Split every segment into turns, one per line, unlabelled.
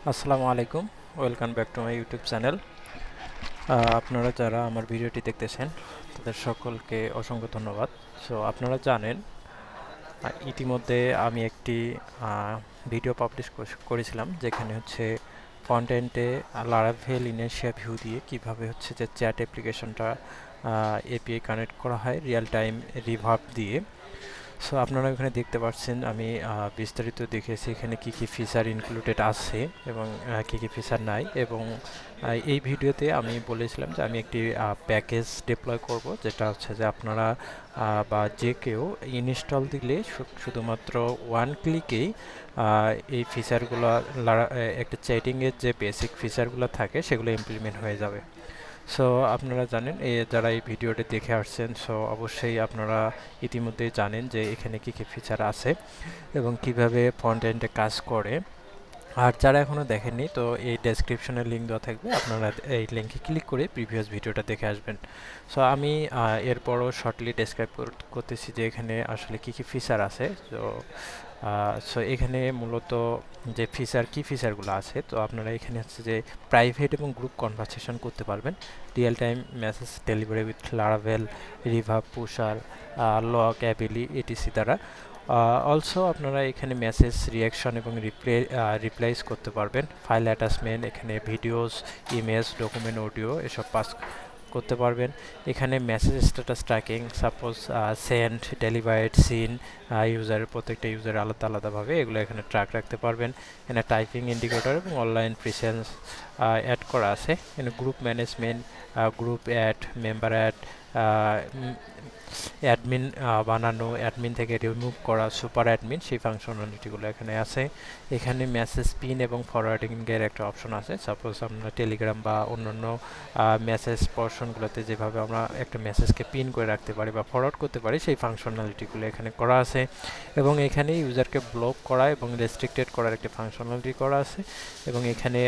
আসসালামু আলাইকুম। Welcome back to my YouTube channel. আপনারা যারা আমার ভিডিওটি দেখতেছেন তাদের সকলকে অসংখ্য ধন্যবাদ। সো আপনারা জানেন ইতিমধ্যে আমি একটি ভিডিও পাবলিশ করেছিলাম যেখানে হচ্ছে ফ্রন্ট এন্ডে লারাভেল ইনার্শিয়া ভিউ দিয়ে কিভাবে হচ্ছে যে চ্যাট অ্যাপ্লিকেশনটা এপিআই কানেক্ট করা হয় রিয়েল টাইম রিভার্ব দিয়ে। সো আপনারা এখানে দেখতে পাচ্ছেন আমি বিস্তারিত দেখেছি এখানে কি কি ফিচার ইনক্লুডেড আছে এবং কি কি ফিচার নাই, এবং এই ভিডিওতে আমি বলেছিলাম যে আমি একটি প্যাকেজ ডিপ্লয় করব যেটা হচ্ছে যে আপনারা বা যে কেউ ইনস্টল দিলে শুধুমাত্র ওয়ান ক্লিকেই এই ফিচারগুলো একটা চ্যাটিংয়ের যে বেসিক ফিচারগুলো থাকে সেগুলো ইমপ্লিমেন্ট হয়ে যাবে। সো আপনারা জানেন যারা এই ভিডিওটি দেখে আসছেন, সো অবশ্যই আপনারা ইতিমধ্যেই জানেন যে এখানে কী কী ফিচার আছে এবং কিভাবে ফ্রন্ট এন্ডে কাজ করে। আর যারা এখনও দেখেননি, তো এই ডেসক্রিপশনে লিঙ্ক দেওয়া থাকবে, আপনারা এই লিঙ্কে ক্লিক করে প্রিভিয়াস ভিডিওটা দেখে আসবেন। সো আমি এরপরও শর্টলি ডেসক্রাইব করতেছি যে এখানে আসলে কী কী ফিচার আছে। সো এখানে মূলত যে কি ফিচারগুলো আছে, তো আপনারা এখানে হচ্ছে যে প্রাইভেট এবং গ্রুপ কনভারসেশন করতে পারবেন, real time message delivery with Laravel, Reverb, Pusher, lock, Ably, etc দ্বারা। অলসো আপনারা এখানে মেসেজ রিয়াকশন এবং রিপ্লাইজ করতে পারবেন, ফাইল অ্যাটাচমেন্ট, এখানে ভিডিওস, ইমেজ, ডকুমেন্ট, অডিও এসব পাস করতে পারবেন। এখানে message status tracking, suppose send, delivered, seen, ইউজারের প্রত্যেকটা ইউজার আলাদা আলাদাভাবে এগুলো এখানে ট্র্যাক রাখতে পারবেন। এখানে টাইপিং ইন্ডিকেটর এবং অনলাইন প্রিসেন্স অ্যাড করা আছে। এখানে group management, group add, member add, admin বানানো, অ্যাডমিন থেকে রিমুভ করা, সুপার অ্যাডমিন, সেই ফাংশনালিটিগুলো এখানে আছে। এখানে মেসেজ পিন এবং ফরওয়ার্ডিংয়ের একটা অপশন আছে। সাপোজ আমরা টেলিগ্রাম বা অন্যান্য মেসেজ পোর্শনগুলোতে যেভাবে আমরা একটা মেসেজকে পিন করে রাখতে পারি বা ফরওয়ার্ড করতে পারি, সেই ফাংশনালিটিগুলো এখানে করা আছে। এবং এখানে ইউজারকে ব্লক করা এবং রেস্ট্রিক্টেড করার একটা ফাংশনালিটি করা আছে। এবং এখানে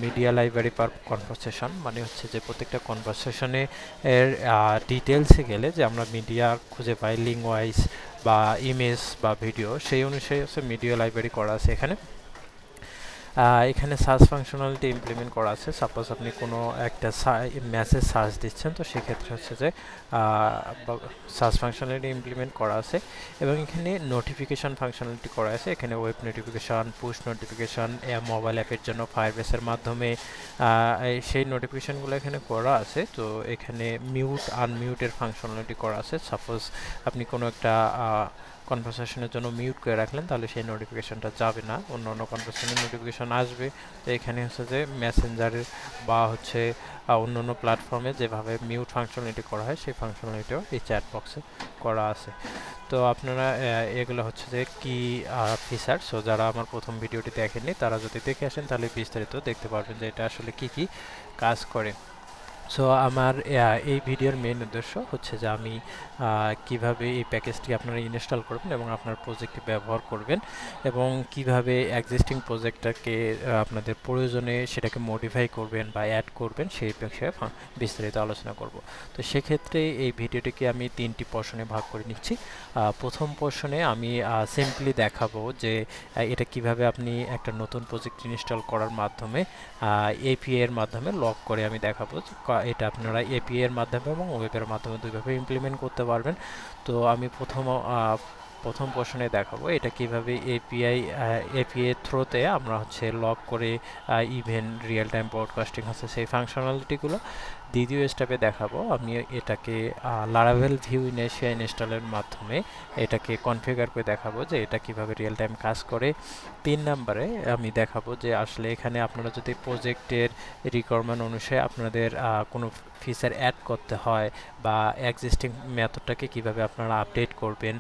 মিডিয়া লাইব্রেরি পার কনভারসেশন, মানে হচ্ছে যে প্রত্যেকটা কনভারসেশনে এর ডিটেলসে গেলে যে আমরা মিডিয়া খুঁজে পাই, লিঙ্ক ওয়াইজ বা ইমেজ বা ভিডিও, সেই অনুসারে হচ্ছে মিডিয়া লাইব্রেরি করা আছে এখানে। এখানে সার্চ ফাংশনালিটি ইমপ্লিমেন্ট করা আছে। সাপোজ আপনি কোনো একটা মেসেজ সার্চ দিচ্ছেন, তো সেক্ষেত্রে হচ্ছে যে সার্চ ফাংশনালিটি ইমপ্লিমেন্ট করা আছে। এবং এখানে নোটিফিকেশান ফাংশনালিটি করা আছে। এখানে web notification, push notification, mobile অ্যাপের জন্য ফায়ারবেসের মাধ্যমে সেই নোটিফিকেশানগুলো এখানে করা আছে। তো এখানে মিউট আনমিউটের ফাংশনালিটি করা আছে। সাপোজ আপনি কোনো একটা কনভারসেশনের জন্য মিউট করে রাখলেন, তাহলে সেই নোটিফিকেশনটা যাবে না, অন্য অন্য কনভারসেশনের নোটিফিকেশন আসবে। তো এখানে হচ্ছে যে মেসেঞ্জারের বা হচ্ছে অন্য অন্য প্ল্যাটফর্মে যেভাবে মিউট ফাংশনালিটি করা হয়, সেই ফাংশনালিটিও এই চ্যাট বক্সে করা আছে। তো আপনারা এগুলো হচ্ছে যে কি ফিচার। সো যারা আমার প্রথম ভিডিওটি দেখেননি তারা যদি দেখে আসেন তাহলে বিস্তারিত দেখতে পারবেন যে এটা আসলে কি কি কাজ করে। সো আমার এই ভিডিওর মেইন উদ্দেশ্য হচ্ছে যে আমি কিভাবে এই প্যাকেজটি আপনারা ইনস্টল করবেন এবং আপনার প্রজেক্টে ব্যবহার করবেন, এবং কিভাবে এক্সিস্টিং প্রজেক্টটাকে আপনাদের প্রয়োজনে সেটাকে মডিফাই করবেন বা অ্যাড করবেন, সেই বিষয়ে বিস্তারিত আলোচনা করব। তো সেক্ষেত্রে এই ভিডিওটিকে আমি 3টি পোর্শনে ভাগ করে নিচ্ছি। প্রথম পোর্শনে আমি সিম্পলি দেখাবো যে এটা কিভাবে আপনি একটা নতুন প্রজেক্ট ইনস্টল করার মাধ্যমে এপিআই এর মাধ্যমে লক করে আমি দেখাবো যে এটা আপনারা এপিআই এর মাধ্যমে এবং ওয়েবের মাধ্যমে দুইভাবে ইমপ্লিমেন্ট করতে পারবেন। তো আমি প্রথম পোর্শনে দেখাবো এটা কিভাবে এপিআই থ্রুতে আমরা হচ্ছে লক করে ইভেন রিয়েল টাইম ব্রডকাস্টিং আছে সেই ফাংশনালিটিগুলো। দ্বিতীয় স্টেপে দেখাবো আমি এটাকে লারাভেল ভিউ ইনার্শিয়া ইনস্টলের মাধ্যমে এটাকে কনফিগার করে দেখাবো যে এটা কিভাবে রিয়েল টাইম কাজ করে। 3 নম্বরে আমি দেখাবো যে আসলে এখানে আপনারা যদি প্রজেক্টের রিকোয়ারমেন্ট অনুসারে আপনাদের কোনো ফিচার অ্যাড করতে হয় বা এক্সিস্টিং মেথডটাকে কিভাবে আপনারা আপডেট করবেন,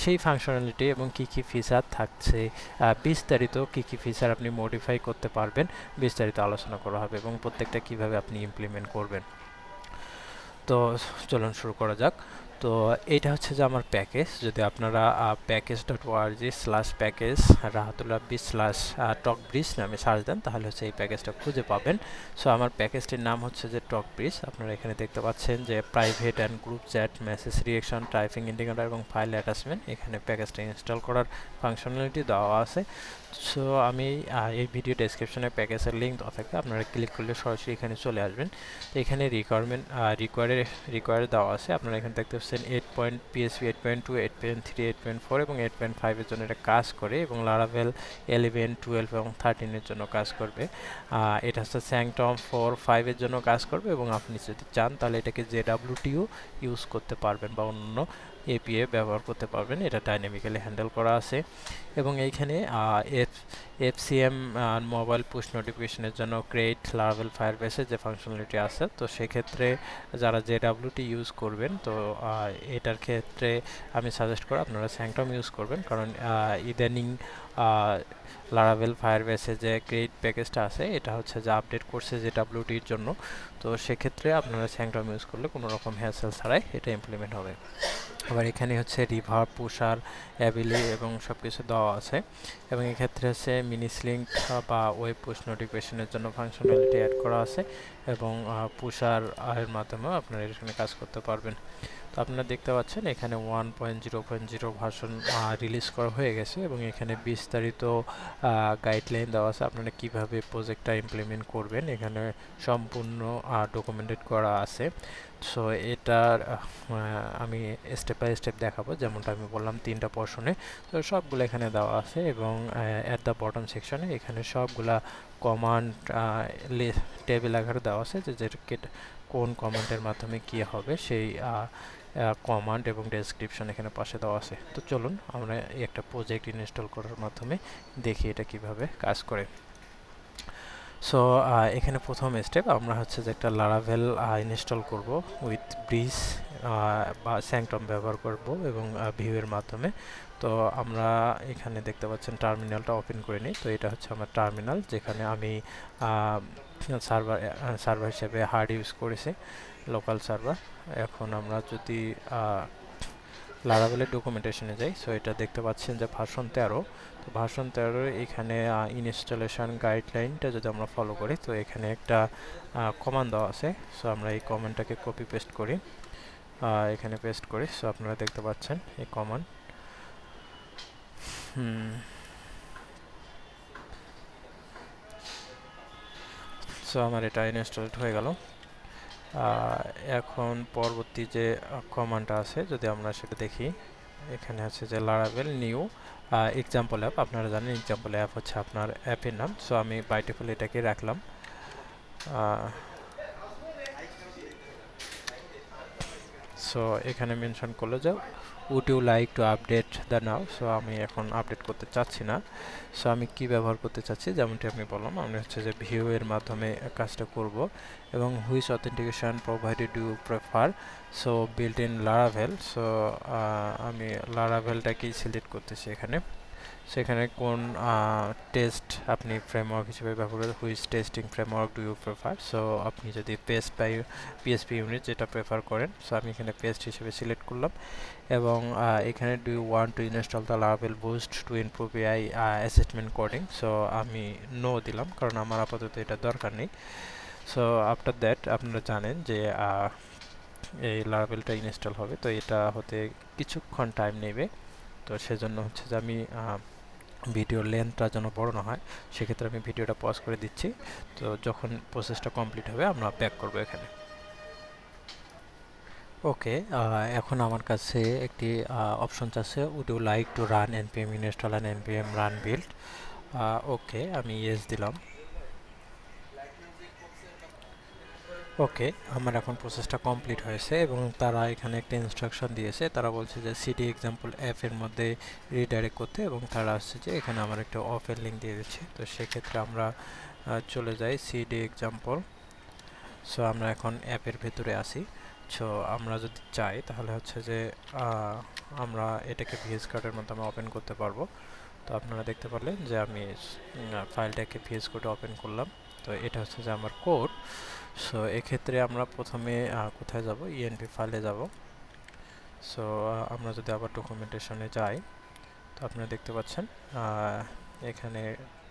সেই ফাংশনালিটি এবং কি কি ফিচার থাকছে, বিস্তারিত কি কি ফিচার আপনি মডিফাই করতে পারবেন, বিস্তারিত আলোচনা করা হবে এবং প্রত্যেকটা কিভাবে আপনি ইমপ্লিমেন্ট করবেন। তো চলুন শুরু করা যাক। তো এইটা হচ্ছে যে আমার প্যাকেজ। যদি আপনারা package.org/প্যাকেজ rahatulabbi/টকব্রিজ নামে সার্চ দেন তাহলে হচ্ছে এই প্যাকেজটা খুঁজে পাবেন। সো আমার প্যাকেজটির নাম হচ্ছে যে টকব্রিজ। আপনারা এখানে দেখতে পাচ্ছেন যে private and group chat, message reaction, typing indicator এবং ফাইল অ্যাটাচমেন্ট, এখানে প্যাকেজটা ইনস্টল করার ফাংশনালিটি দেওয়া আছে। সো আমি এই ভিডিও ডেসক্রিপশনে প্যাকেজের লিঙ্ক দেওয়া থাকবে, আপনারা ক্লিক করলে সরাসরি এখানে চলে আসবেন। তো এখানে রিকোয়ার দেওয়া আছে, আপনারা এখানে দেখতে পাচ্ছেন 8.PHP 8.2, 8.3, 8.4 এবং 8.5 এর জন্য এটা কাজ করে, এবং লারাভেল 11, 12 এবং 13 এর জন্য কাজ করবে। এটা হচ্ছে স্যাংটম 4, 5 এর জন্য কাজ করবে, এবং আপনি যদি চান তাহলে এটাকে JWTও ইউজ করতে পারবেন বা অন্য এপিএ ব্যবহার করতে পারবেন। এটা ডাইনামিক্যালি হ্যান্ডেল করা আছে, এবং এইখানে এফসিএম মোবাইল পুশ নোটিফিকেশনের জন্য ক্রিয়েট লারাভেল ফায়ারবেসের যে ফাংশনালিটি আছে, তো সেক্ষেত্রে যারা JWT ইউজ করবেন, তো এটার ক্ষেত্রে আমি সাজেস্ট করি আপনারা স্যাংটম ইউজ করবেন, কারণ ইদানিং লারাভেল ফায়ারবেসে যে ক্রিয়েট প্যাকেজটা আছে এটা হচ্ছে যে আপডেট করছে JWTর জন্য। তো সেক্ষেত্রে আপনারা স্যাংটম ইউজ করলে কোনো রকম হ্যাসেল ছাড়াই এটা ইমপ্লিমেন্ট হবে। আবার এখানে হচ্ছে রিভার, পুষার, অ্যাবিলি এবং সব কিছু দেওয়া আছে, এবং এক্ষেত্রে হচ্ছে মিনিসলিঙ্ক বা ওয়েব পুশ নোটিফিকেশনের জন্য ফাংশনালিটি অ্যাড করা আছে, এবং পুষার এর মাধ্যমেও আপনারা এখানে কাজ করতে পারবেন। তো আপনারা দেখতে পাচ্ছেন এখানে 1.0.0 ভার্সন রিলিজ করা হয়ে গেছে, এবং এখানে বিস্তারিত গাইডলাইন দেওয়া আছে আপনারা কিভাবে প্রজেক্টটা ইমপ্লিমেন্ট করবেন, এখানে সম্পূর্ণ ডকুমেন্টেড করা আছে। সো এটার আমি স্টেপ বাই স্টেপ দেখাবো, যেমনটা আমি বললাম 3টা পোর্শনে, তো সবগুলো এখানে দেওয়া আছে, এবং অ্যাট দ্য বটম সেকশনে এখানে সবগুলা কমান্ড টেবিল আকারে দেওয়া আছে, যে কোন কমান্ডের মাধ্যমে কী হবে সেই কমান্ড এবং ডেসক্রিপশন এখানে পাশে দেওয়া আছে। তো চলুন আমরা একটা প্রজেক্ট ইনস্টল করার মাধ্যমে দেখি এটা কিভাবে কাজ করে। সো এখানে প্রথম স্টেপ আমরা হচ্ছে যে একটা লারাভেল ইনস্টল করব উইথ ব্রিজ বা স্যাংটম ব্যবহার করব, এবং ভিউয়ের মাধ্যমে। তো আমরা এখানে দেখতে পাচ্ছেন টার্মিনালটা ওপেন করে নিই। তো এটা হচ্ছে আমার টার্মিনাল, যেখানে আমি সার্ভার হিসেবে হার্ড ইউজ করেছি, লোকাল সার্ভার। এখন আমরা যদি লারাভেলের ডকুমেন্টেশনে যাই, সো এটা দেখতে পাচ্ছেন যে ভার্সন 13। তো ভার্সন 13 এখানে ইনস্টলেশন গাইডলাইনটা যদি আমরা ফলো করি, তো এখানে একটা কমান্ড দেওয়া আছে। সো আমরা এই কমান্ডটাকে কপি পেস্ট করি, এখানে পেস্ট করি। সো আপনারা দেখতে পাচ্ছেন এই কমান্ড। সো আমার এটা ইনস্টলড হয়ে গেল। এখন পরবর্তী যে কমান্ডটা আছে যদি আমরা সেটা দেখি, এখানে আছে যে লারাভেল নিউ এক্সাম্পল অ্যাপ। আপনারা জানেন এক্সাম্পল অ্যাপ হচ্ছে আপনার অ্যাপের নাম। সো আমি বাই ডিফল্ট এটাকে রাখলাম। সো এখানে মেনশন করলো যে would you like to update the now. So আমি এখন আপডেট করতে চাচ্ছি না। সো আমি কি ব্যবহার করতে চাচ্ছি, যেমনটি আমি বললাম, আমি হচ্ছে যে ভিউ এর মাধ্যমে কাজটা করব, এবং which authentication provided you prefer. So built in Laravel. So আমি লারাভেলটাকেই সিলেক্ট করতেছি এখানে। সেখানে কোন টেস্ট আপনি ফ্রেমওয়ার্ক হিসেবে ব্যবহার করেন, which testing framework do you prefer. So আপনি যদি পেস্ট বাই পিএসপি ইউনিট যেটা প্রেফার করেন, সো আমি এখানে পেস্ট হিসেবে সিলেক্ট করলাম, এবং এখানে do you want to install the Laravel boost to improve AI assessment coding. So আমি নো দিলাম, কারণ আমার আপাতত এটা দরকার নেই। সো আফটার দ্যাট আপনারা জানেন যে এই লারাভেলটা ইনস্টল হবে, তো এটা হতে কিছুক্ষণ টাইম নেবে। তো সেজন্য হচ্ছে যে আমি ভিডিওর লেন্থটা যেন বড় না হয়, সেক্ষেত্রে আমি ভিডিওটা পজ করে দিচ্ছি। তো যখন প্রসেসটা কমপ্লিট হবে আমরা ব্যাক করব এখানে। ওকে, এখন আমার কাছে একটি অপশন আছে, would you like to run npm install and npm run build. Okay, আমি ইয়েস দিলাম। ওকে, আমার এখন প্রসেসটা কমপ্লিট হয়েছে, এবং তারা এখানে একটা ইনস্ট্রাকশন দিয়েছে। তারা বলছে যে সিডি এক্সাম্পল অ্যাপের মধ্যে রিডাইরেক্ট করতে, এবং তারা আসছে যে এখানে আমার একটা অফের লিঙ্ক দিয়ে দিচ্ছে। তো সেক্ষেত্রে আমরা চলে যাই সিডি এক্সাম্পল। সো আমরা এখন অ্যাপের ভেতরে আসি। সো আমরা যদি চাই তাহলে হচ্ছে যে আমরা এটাকে ভিএস কোডের মাধ্যমে ওপেন করতে পারবো। তো আপনারা দেখতে পারলেন যে আমি ফাইলটাকে ভিএস কোডে ওপেন করলাম। তো এটা হচ্ছে যে আমার কোড। সো এক্ষেত্রে আমরা প্রথমে কোথায় যাব, ইএনপি ফাইলে যাব। সো আমরা যদি আবার ডকুমেন্টেশনে যাই, তো আপনারা দেখতে পাচ্ছেন এখানে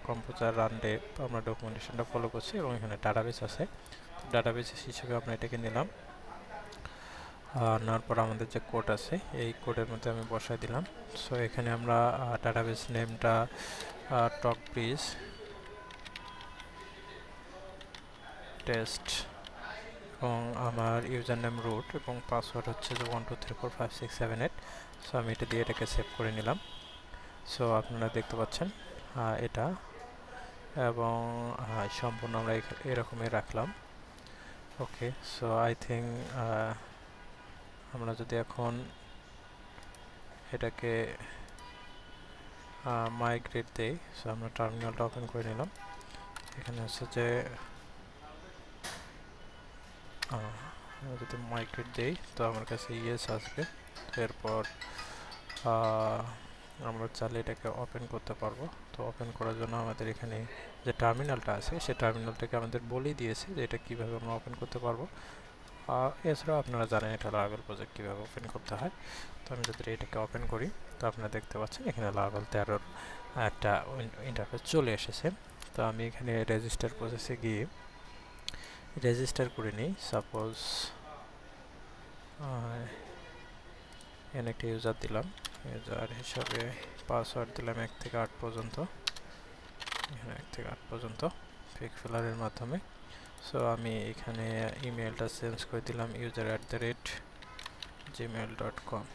কম্পিউটার রানডে আমরা ডকুমেন্টেশনটা ফলো করছি এবং এখানে ডাটাবেস আছে। ডাটাবেস হিসেবে আমরা এটাকে নিলাম। নেওয়ার পর আমাদের যে কোড আছে এই কোডের মধ্যে আমি বসাই দিলাম। সো এখানে আমরা ডাটাবেস নেমটা টক প্লিজ টেস্ট এবং আমার ইউজার নেম রুট এবং পাসওয়ার্ড হচ্ছে যে 12345678। সো আমি এটা দিয়ে এটাকে সেভ করে নিলাম। সো আপনারা দেখতে পাচ্ছেন এটা, এবং সম্পূর্ণ আমরা এরকমই রাখলাম। ওকে, সো আই থিঙ্ক আমরা যদি এখন এটাকে মাইগ্রেট দেই, সো আমরা টার্মিনালটা ওপেন করে নিলাম। এখানে হচ্ছে যে আমরা যদি মাইগ্রেট দেই তো আমার কাছে ইয়েস আসবে। এরপর আমরা চাইলে এটাকে ওপেন করতে পারবো। তো ওপেন করার জন্য আমাদের এখানে যে টার্মিনালটা আছে সেই টার্মিনালটাকে আমাদের বলেই দিয়েছে যে এটা কীভাবে আমরা ওপেন করতে পারবো। এছাড়াও আপনারা জানেন এটা লারাভেল প্রজেক্ট কীভাবে ওপেন করতে হয়। তো আমি যদি এটাকে ওপেন করি তো আপনারা দেখতে পাচ্ছেন এখানে লারাভেল 13 একটা ইন্টারফেস চলে এসেছে। তো আমি এখানে রেজিস্টার প্রসেসে গিয়ে রেজিস্টার করে নিই। সাপোজ এখানে একটা ইউজার দিলাম, ইউজার হিসাবে পাসওয়ার্ড দিলাম 1 থেকে 8 পর্যন্ত, এখানে 1 থেকে 8 পর্যন্ত কুইক ফিলারের মাধ্যমে। সো আমি এখানে ইমেলটা চেঞ্জ করে দিলাম user@gmail.com।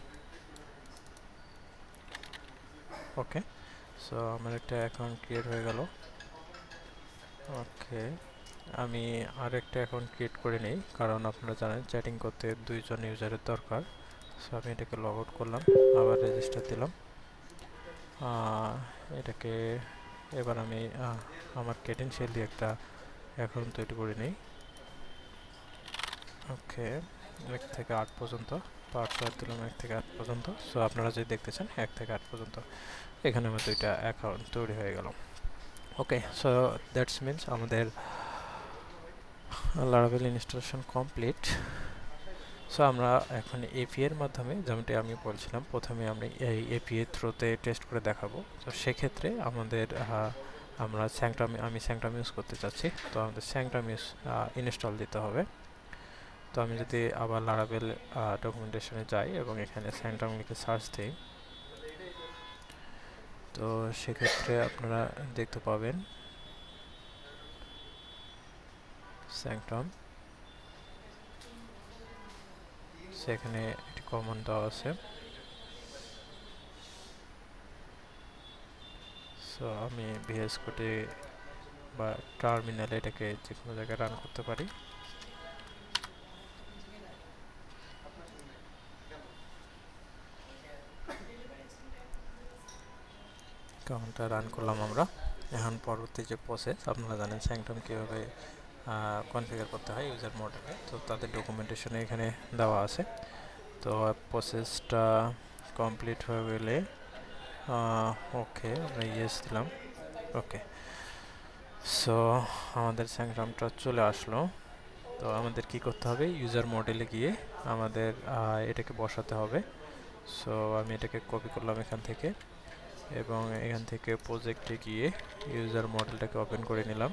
ওকে, সো আমার একটা অ্যাকাউন্ট ক্রিয়েট হয়ে গেল। ওকে, আমি আরেকটা অ্যাকাউন্ট ক্রিয়েট করে নিই, কারণ আপনারা জানেন চ্যাটিং করতে 2 জন ইউজারের দরকার। সো আমি এটাকে লগ আউট করলাম, আবার রেজিস্টার দিলাম। এটাকে এবার আমি আমার ক্রেডেনশিয়াল দিয়ে একটা অ্যাকাউন্ট তৈরি করে নিই। ওকে, 1 থেকে 8 পর্যন্ত পাসওয়ার্ড দিলাম 1 থেকে 8 পর্যন্ত। সো আপনারা যদি দেখতে চান 1 থেকে 8 পর্যন্ত, এখানে আমার 2টা অ্যাকাউন্ট তৈরি হয়ে গেল। ওকে, সো দ্যাটস মিনস আমাদের লারাভেল ইনস্টলেশন কমপ্লিট। সো আমরা এখন এপিআই এর মাধ্যমে, যেমনটি আমি বলছিলাম প্রথমে আমরা এই এপিআই থ্রুতে টেস্ট করে দেখাবো। তো সেক্ষেত্রে আমাদের আমি স্যাংটাম ইউজ করতে চাচ্ছি, তো আমাদের স্যাংটাম ইনস্টল দিতে হবে। তো আমি যদি আবার লারাভেল ডকুমেন্টেশনে যাই এবং এখানে স্যাংটাম লিখে সার্চ দিই, তো সেক্ষেত্রে আপনারা দেখতে পাবেন স্যাংটাম, সেখানে একটি কমান্ড দেওয়া আছে। সো আমি ভিএস কোডে বা টার্মিনালে এটাকে যে কোনো জায়গায় রান করতে পারি। কাউন্টার রান করলাম আমরা। এখন পরবর্তী যে প্রসেস, আপনারা জানেন স্যাংটাম কীভাবে কনফিগার করতে হয় ইউজার মডেলে, তো তাদের ডকুমেন্টেশনে এখানে দেওয়া আছে। তো প্রসেসটা কমপ্লিট হয়ে গেলে ওকে আমরা ইয়েস দিলাম। ওকে, সো আমাদের স্যাংটামটা চলে আসলো। তো আমাদের কি করতে হবে, ইউজার মডেলে গিয়ে আমাদের এটাকে বসাতে হবে। সো আমি এটাকে কপি করলাম এখান থেকে এবং এখান থেকে প্রজেক্টে গিয়ে ইউজার মডেলটাকে ওপেন করে নিলাম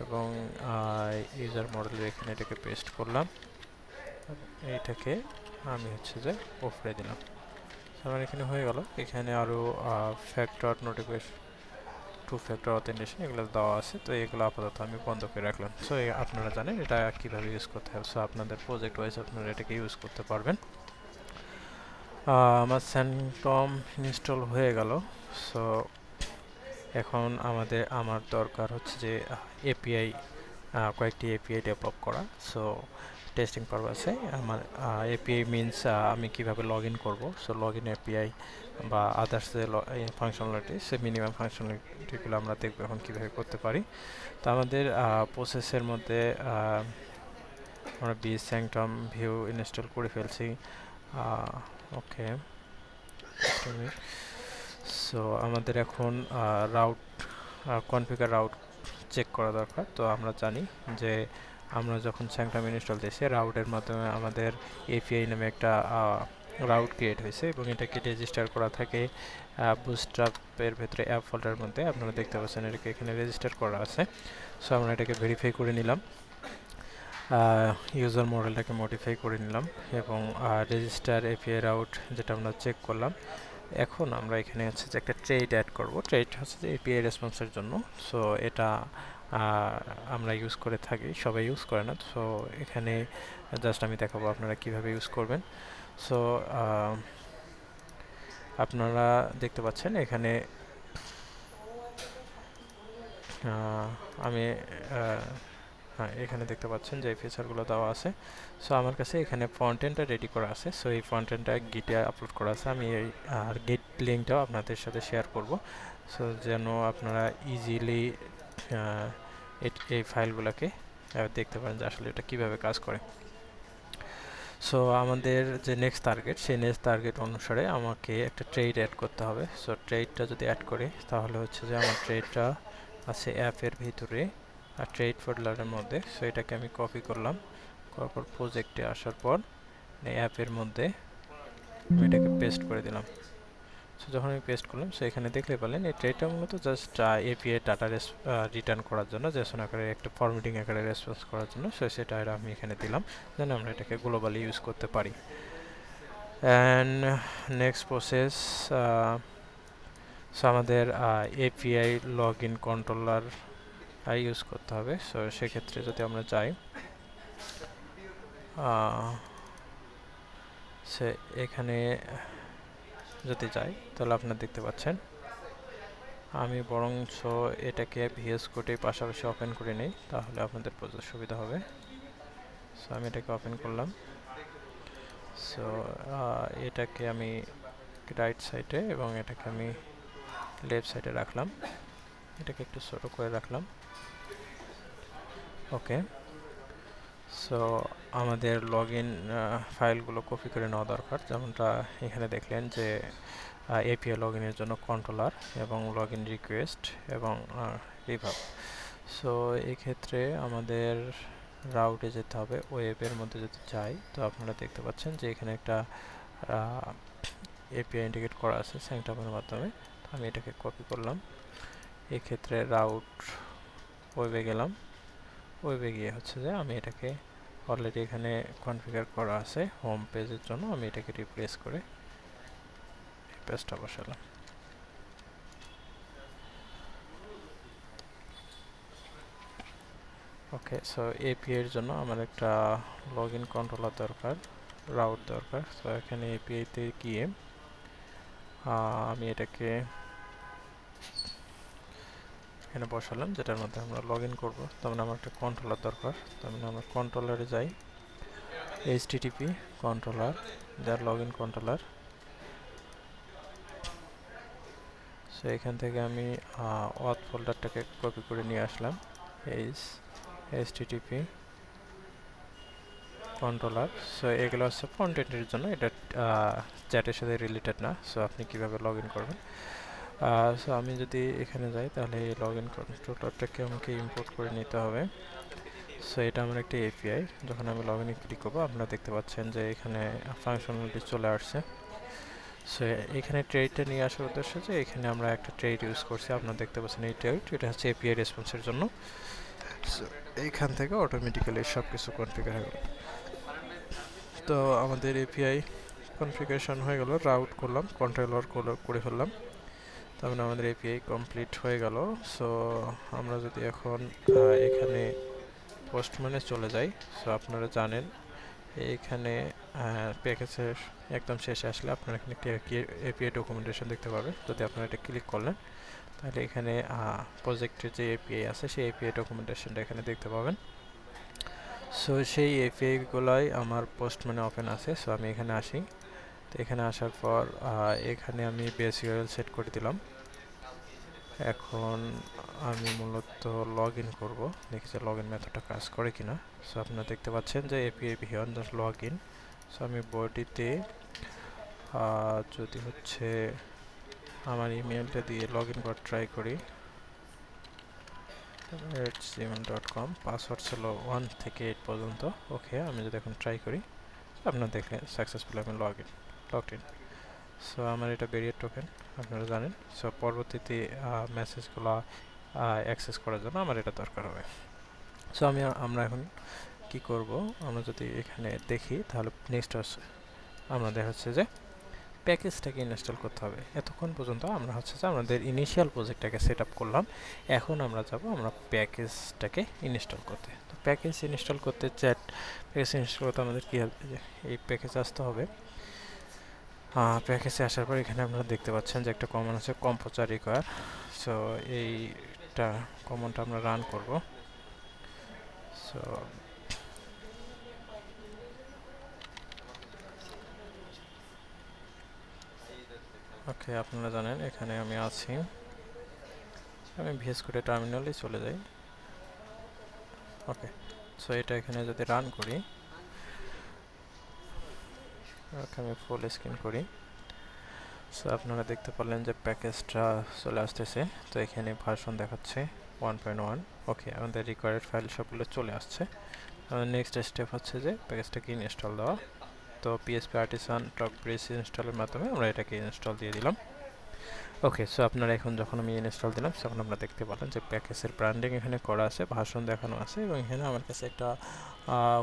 এবং ইউজার মডেলের এখানে এটাকে পেস্ট করলাম। এইটাকে আমি হচ্ছে যে উপরে দিলাম। আমার এখানে হয়ে গেল। এখানে আরও ফ্যাক্টর নোটিফিকেশন, 2 ফ্যাক্টর অথেন্টিকেশন এগুলো দেওয়া আছে। তো এগুলো আপাতত আমি বন্ধ করে রাখলাম। সো আপনারা জানেন এটা কীভাবে ইউজ করতে হবে। সো আপনাদের প্রজেক্ট ওয়াইজ আপনারা এটাকে ইউজ করতে পারবেন। আমার স্যাংটাম ইনস্টল হয়ে গেল। সো এখন আমার দরকার হচ্ছে যে এপিআই, কয়েকটি এপিআই ডেভেলপ করা। সো টেস্টিং পারপাসে আমার এপিআই মিনস আমি কীভাবে লগ ইন করবো। সো লগ ইন এপিআই বা আদার্স যে ফাংশনালিটি, সে মিনিমাম ফাংশনালিটিগুলো আমরা দেখবো এখন কীভাবে করতে পারি। তো আমাদের প্রসেসের মধ্যে আমরা স্যাংটাম ভিউ ইনস্টল করে ফেলছি। ওকে, সো আমাদের এখন রাউট কনফিগার রাউট চেক করা দরকার। তো আমরা জানি যে আমরা যখন স্যাংটাম ইনস্টল দিয়েছি রাউটের মাধ্যমে আমাদের এপিআই নামে একটা রাউট ক্রিয়েট হয়েছে এবং এটাকে রেজিস্টার করা থাকে বুটস্ট্র্যাপের ভেতরে অ্যাপ ফোল্ডারের মধ্যে। আপনারা দেখতে পাচ্ছেন এটাকে এখানে রেজিস্টার করা আছে। সো আমরা এটাকে ভেরিফাই করে নিলাম, ইউজার মডেলটাকে মডিফাই করে নিলাম এবং রেজিস্টার এপিআই রাউট যেটা আমরা চেক করলাম। এখন আমরা এখানে হচ্ছে যে একটা ট্রেড অ্যাড করব। ট্রেড হচ্ছে যে এপিআই রেসপন্সের জন্য। সো এটা আমরা ইউজ করে থাকি, সবাই ইউজ করে না। সো এখানে জাস্ট আমি দেখাবো আপনারা কিভাবে ইউজ করবেন। সো আপনারা দেখতে পাচ্ছেন এখানে আমি হ্যাঁ, এখানে দেখতে পাচ্ছেন যে এই ফিচারগুলো দেওয়া আছে। সো আমার কাছে এখানে ফ্রন্ট এন্ডটা রেডি করা আছে। সো এই ফ্রন্ট এন্ডটা গিটে আপলোড করা আছে। আমি এই গিট লিঙ্কটাও আপনাদের সাথে শেয়ার করব, সো যেন আপনারা ইজিলি এই ফাইলগুলোকে দেখতে পারেন যে আসলে এটা কীভাবে কাজ করে। সো আমাদের যে নেক্সট টার্গেট, সেই নেক্সট টার্গেট অনুসারে আমাকে একটা ট্রেড অ্যাড করতে হবে। সো ট্রেডটা যদি অ্যাড করি তাহলে হচ্ছে যে আমার ট্রেডটা আছে অ্যাপের ভিতরে আর ট্রেড ফোল্ডারের মধ্যে। সো এটাকে আমি কপি করলাম, করার পর প্রজেক্টে আসার পর এই অ্যাপের মধ্যে আমি এটাকে পেস্ট করে দিলাম। সো যখন আমি পেস্ট করলাম, সো এখানে দেখতে পেলেন এই ট্রেডটা মূলত জাস্ট এপিআই ডাটা রিটার্ন করার জন্য, জেসন আকারে একটা ফরম্যাটিং আকারে রেসপন্স করার জন্য। সো সেটা আমি এখানে দিলাম যেন আমরা এটাকে গ্লোবালি ইউজ করতে পারি। অ্যান্ড নেক্সট প্রসেস, সো আমাদের API log in controller use করতে হবে। সো সেক্ষেত্রে যদি আমরা যাই, সে এখানে যদি যাই তাহলে আপনারা দেখতে পাচ্ছেন আমি বরঞ্চ এটাকে ভিএস কোডে পাশাপাশি ওপেন করে নেই, তাহলে আপনাদের বোঝার সুবিধা হবে। সো আমি এটাকে ওপেন করলাম। সো এটাকে আমি রাইট সাইডে এবং এটাকে আমি লেফট সাইডে রাখলাম, এটাকে একটু ছোট করে রাখলাম। ওকে, সো আমাদের লগ ইন ফাইলগুলো কপি করে নেওয়া দরকার, যেমনটা এখানে দেখলেন যে এপিআই লগ ইনের জন্য কন্ট্রোলার এবং লগ ইন রিকোয়েস্ট এবং রিভাব। সো এই ক্ষেত্রে আমাদের রাউটে যেতে হবে, ওয়েবের মধ্যে যদি যাই তো আপনারা দেখতে পাচ্ছেন যে এখানে একটা এপিআই ইন্টিগ্রেট করা আছে স্যাংটামের মাধ্যমে। আমি এটাকে কপি করলাম, এক্ষেত্রে রাউট ওয়েবে গেলাম। ওয়েবে গিয়ে হচ্ছে যে আমি এটাকে অলরেডি এখানে কনফিগার করা আছে হোম পেজের জন্য, আমি এটাকে রিপ্লেস করে এই পেজটা বসালাম। ওকে, সো এপিআই এর জন্য আমার একটা লগ ইন কন্ট্রোলার দরকার, রাউট দরকার। সো এখানে এপিআইতে গিয়ে আমি এটাকে এখানে বসালাম যেটার মধ্যে আমরা লগ ইন করবো। তার মানে আমার একটা কন্ট্রোলার দরকার। তার মানে আমরা কন্ট্রোলারে যাই, http কন্ট্রোলার যার লগ ইন কন্ট্রোলার। সো এখান থেকে আমি অথ ফোল্ডারটাকে কপি করে নিয়ে আসলাম, http কন্ট্রোলার। সো এগুলো হচ্ছে ফ্রন্ট এন্ডের জন্য, এটা চ্যাটের সাথে রিলেটেড না। সো আপনি কীভাবে লগ ইন করবেন। সো আমি যদি এখানে যাই তাহলে এই লগ ইন কন্ট্রোলারটাকে আমাকে ইম্পোর্ট করে নিতে হবে। সো এটা আমার একটা এপিআই। যখন আমি লগ ইনে ক্লিক করবো আপনারা দেখতে পাচ্ছেন যে এখানে ফাংশনালিটি চলে আসছে। সো এখানে ট্রেডটা নিয়ে আসার উদ্দেশ্য যে এখানে আমরা একটা ট্রেড ইউজ করছি, আপনারা দেখতে পাচ্ছেন এই ট্রেড, এটা হচ্ছে এপিআই রেসপন্সের জন্য। সো এইখান থেকে অটোমেটিক্যালি সব কিছু কনফিগার হয়ে গেল। তো আমাদের এপিআই কনফিগারেশন হয়ে গেল, রাউট করলাম, কন্ট্রোলার করে ফেললাম, তার মানে আমাদের এপিআই কমপ্লিট হয়ে গেল। সো আমরা যদি এখন এখানে পোস্টম্যানে চলে যাই, সো আপনারা জানেন এইখানে প্যাকেজের একদম শেষে আসলে আপনারা এখানে এপিআই ডকুমেন্টেশন দেখতে পাবেন। যদি আপনারা এটা ক্লিক করলেন তাহলে এখানে প্রজেক্টের যে এপিআই আছে সেই এপিআই ডকুমেন্টেশনটা এখানে দেখতে পাবেন। সো সেই এপিআইগুলোই আমার পোস্টম্যানে ওপেন আছে। সো আমি এখানে আসি, তো এখানে আসার পর এখানে আমি বেস ইউআরএল সেট করে দিলাম। এখন আমি মূলত লগ ইন করবো, দেখি যে লগ ইন মেথডটা কাজ করে কিনা। সো আপনারা দেখতে পাচ্ছেন যে এপিআই বিহন জাস্ট লগ ইন। সো আমি বডিতে যদি হচ্ছে আমার ইমেলটা দিয়ে লগ ইন করার ট্রাই করি, gmail.com, পাসওয়ার্ড ছিল 1 থেকে 8 পর্যন্ত। ওকে, আমি যদি এখন ট্রাই করি, আপনারা দেখলেন সাকসেসফুল আমি log in. Logged in. So আমার এটা ব্যারিয়ার টোকেন, আপনারা জানেন। সো পরবর্তীতে মেসেজগুলো অ্যাক্সেস করার জন্য আমার এটা দরকার হবে। সো আমরা এখন কি করব, আমরা যদি এখানে দেখি তাহলে নেক্সট আমরা দেখা যাচ্ছে যে প্যাকেজটাকে ইনস্টল করতে হবে। এতক্ষণ পর্যন্ত আমরা হচ্ছে যে আমাদের ইনিশিয়াল প্রজেক্টটাকে সেট আপ করলাম। এখন আমরা যাব আমরা প্যাকেজটাকে ইনস্টল করতে। তো প্যাকেজ ইনস্টল করতে প্যাকেজ ইনস্টল করতে আমাদের কী হবে, যে এই প্যাকেজে আসতে হবে। প্যাকেজে আসার পর এখানে আপনারা দেখতে পাচ্ছেন যে একটা কমন আছে কম্পোজার রিকোয়ার। সো এইটা কমনটা আমরা রান করব। সো ওকে, আপনারা জানেন এখানে আমি আছি। আমি ভিএস কোডে টার্মিনালে চলে যাই। ওকে, সো এটা এখানে যদি রান করি, ওকে আমি ফুল স্ক্রিন করি। সো আপনারা দেখতে পারলেন যে প্যাকেজটা চলে আসতেছে। তো এখানে ভার্সন দেখাচ্ছে 1.1। ওকে, আমাদের রিকোয়ার্ড ফাইল সবগুলো চলে আসছে। নেক্সট স্টেপ হচ্ছে যে প্যাকেজটাকে ইনস্টল দেওয়া। তো পিএসপি আর্টিসান টকব্রিজ ইনস্টলের মাধ্যমে আমরা এটাকে ইনস্টল দিয়ে দিলাম। ওকে, সো আপনারা এখন যখন আমি ইনস্টল দিলাম তখন আমরা দেখতে পেলাম যে প্যাকেজের ব্র্যান্ডিং এখানে করা আছে, ভার্সন দেখানো আছে, এবং এখানে আমার কাছে একটা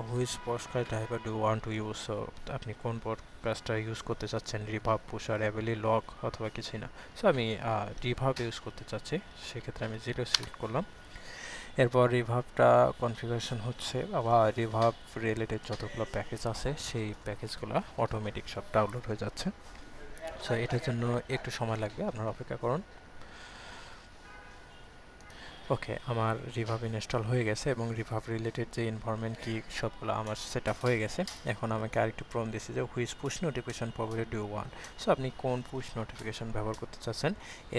which podcast type do want to use. So আপনি কোন পডকাস্টটা ইউজ করতে চাচ্ছেন, রিভাব, পুশার, অ্যাভেলি, লগ অথবা কিছুই না। সো আমি রিভাব ইউজ করতে চাচ্ছি, সেক্ষেত্রে আমি 0 সিলেক্ট করলাম। এরপর রিভাবটা কনফিগারেশন হচ্ছে, আবার রিভাব রিলেটেড যতগুলো প্যাকেজ আছে সেই প্যাকেজগুলো অটোমেটিক সব ডাউনলোড হয়ে যাচ্ছে। সো এটার জন্য একটু সময় লাগবে, আপনারা অপেক্ষা করুন। ওকে, আমার রিভাব ইনস্টল হয়ে গেছে এবং রিভাব রিলেটেড যে এনভায়রনমেন্ট কি সবগুলো আমার সেট আপ হয়ে গেছে। এখন আমাকে আরেকটু প্রম দিয়েছে যে which push notification properly do one. So আপনি কোন পুশ নোটিফিকেশন ব্যবহার করতে চাচ্ছেন,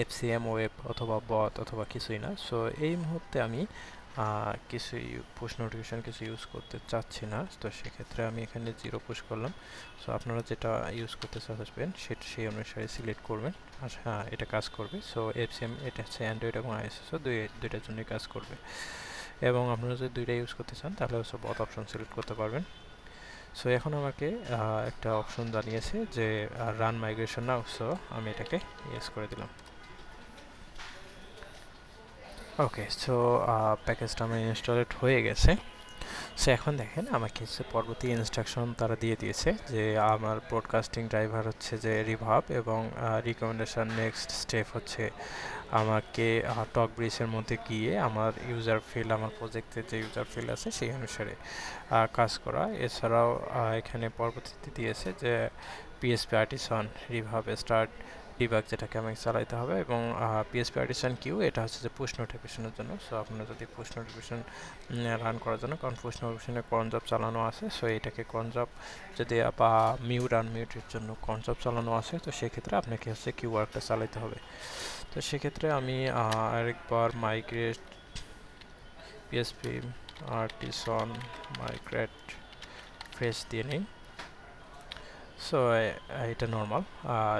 এফসিএম, ওয়েব অথবা বট অথবা কিছুই না। সো এই মুহূর্তে আমি কিছুই পুশ নোটিফিকেশন কিছু ইউজ করতে চাচ্ছি না। তো সেক্ষেত্রে আমি এখানে 0 পুশ করলাম। সো আপনারা যেটা ইউজ করতে চাচ্ছেন সেটা সেই অনুসারে সিলেক্ট করবেন। আচ্ছা, হ্যাঁ, এটা কাজ করবে। সো এফসিএম এটা হচ্ছে অ্যান্ড্রয়েড এবং আইএসএসও দুইটার জন্যই কাজ করবে। এবং আপনারা যদি দুইটা ইউজ করতে চান তাহলে হচ্ছে বথ অপশন সিলেক্ট করতে পারবেন। সো এখন আমাকে একটা অপশন জানিয়েছে যে রান মাইগ্রেশন নাও। সো আমি এটাকে ইয়েস করে দিলাম। ওকে, সো প্যাকেজটা আমার ইনস্টলেড হয়ে গেছে। সো এখন দেখেন আমাকে হচ্ছে পরবর্তী ইনস্ট্রাকশন তারা দিয়ে দিয়েছে যে আমার ব্রডকাস্টিং ড্রাইভার হচ্ছে যে রিভাব, এবং রিকমেন্ডেশন নেক্সট স্টেপ হচ্ছে আমাকে টক ব্রিজের মধ্যে গিয়ে আমার ইউজার ফিল্ড, আমার প্রজেক্টের যে ইউজার ফিল্ড আছে সেই অনুসারে কাজ করা। এছাড়াও এখানে পরবর্তীতে দিয়েছে যে পিএসপি আর্টিসান রিভাব স্টার্ট ডিবাগ, যেটাকে আমাকে চালাইতে হবে, এবং পিএসপি আর্টিসান কিউ এটা হচ্ছে যে পুশ নোটিফিকেশনের জন্য। সো আপনারা যদি পুশ নোটিফিকেশন রান করার জন্য, কারণ পুশ নোটিফিকেশনে ক্রন জব চালানো আছে, সো এটাকে ক্রন জব যদি বা মিউট আনমিউটের জন্য ক্রন জব চালানো আছে, তো সেক্ষেত্রে আপনাকে হচ্ছে কিউ ওয়ার্কটা চালাইতে হবে। তো সেক্ষেত্রে আমি আরেকবার migrate PSP artisan migrate fresh দিয়ে নিই। সো এটা নর্মাল,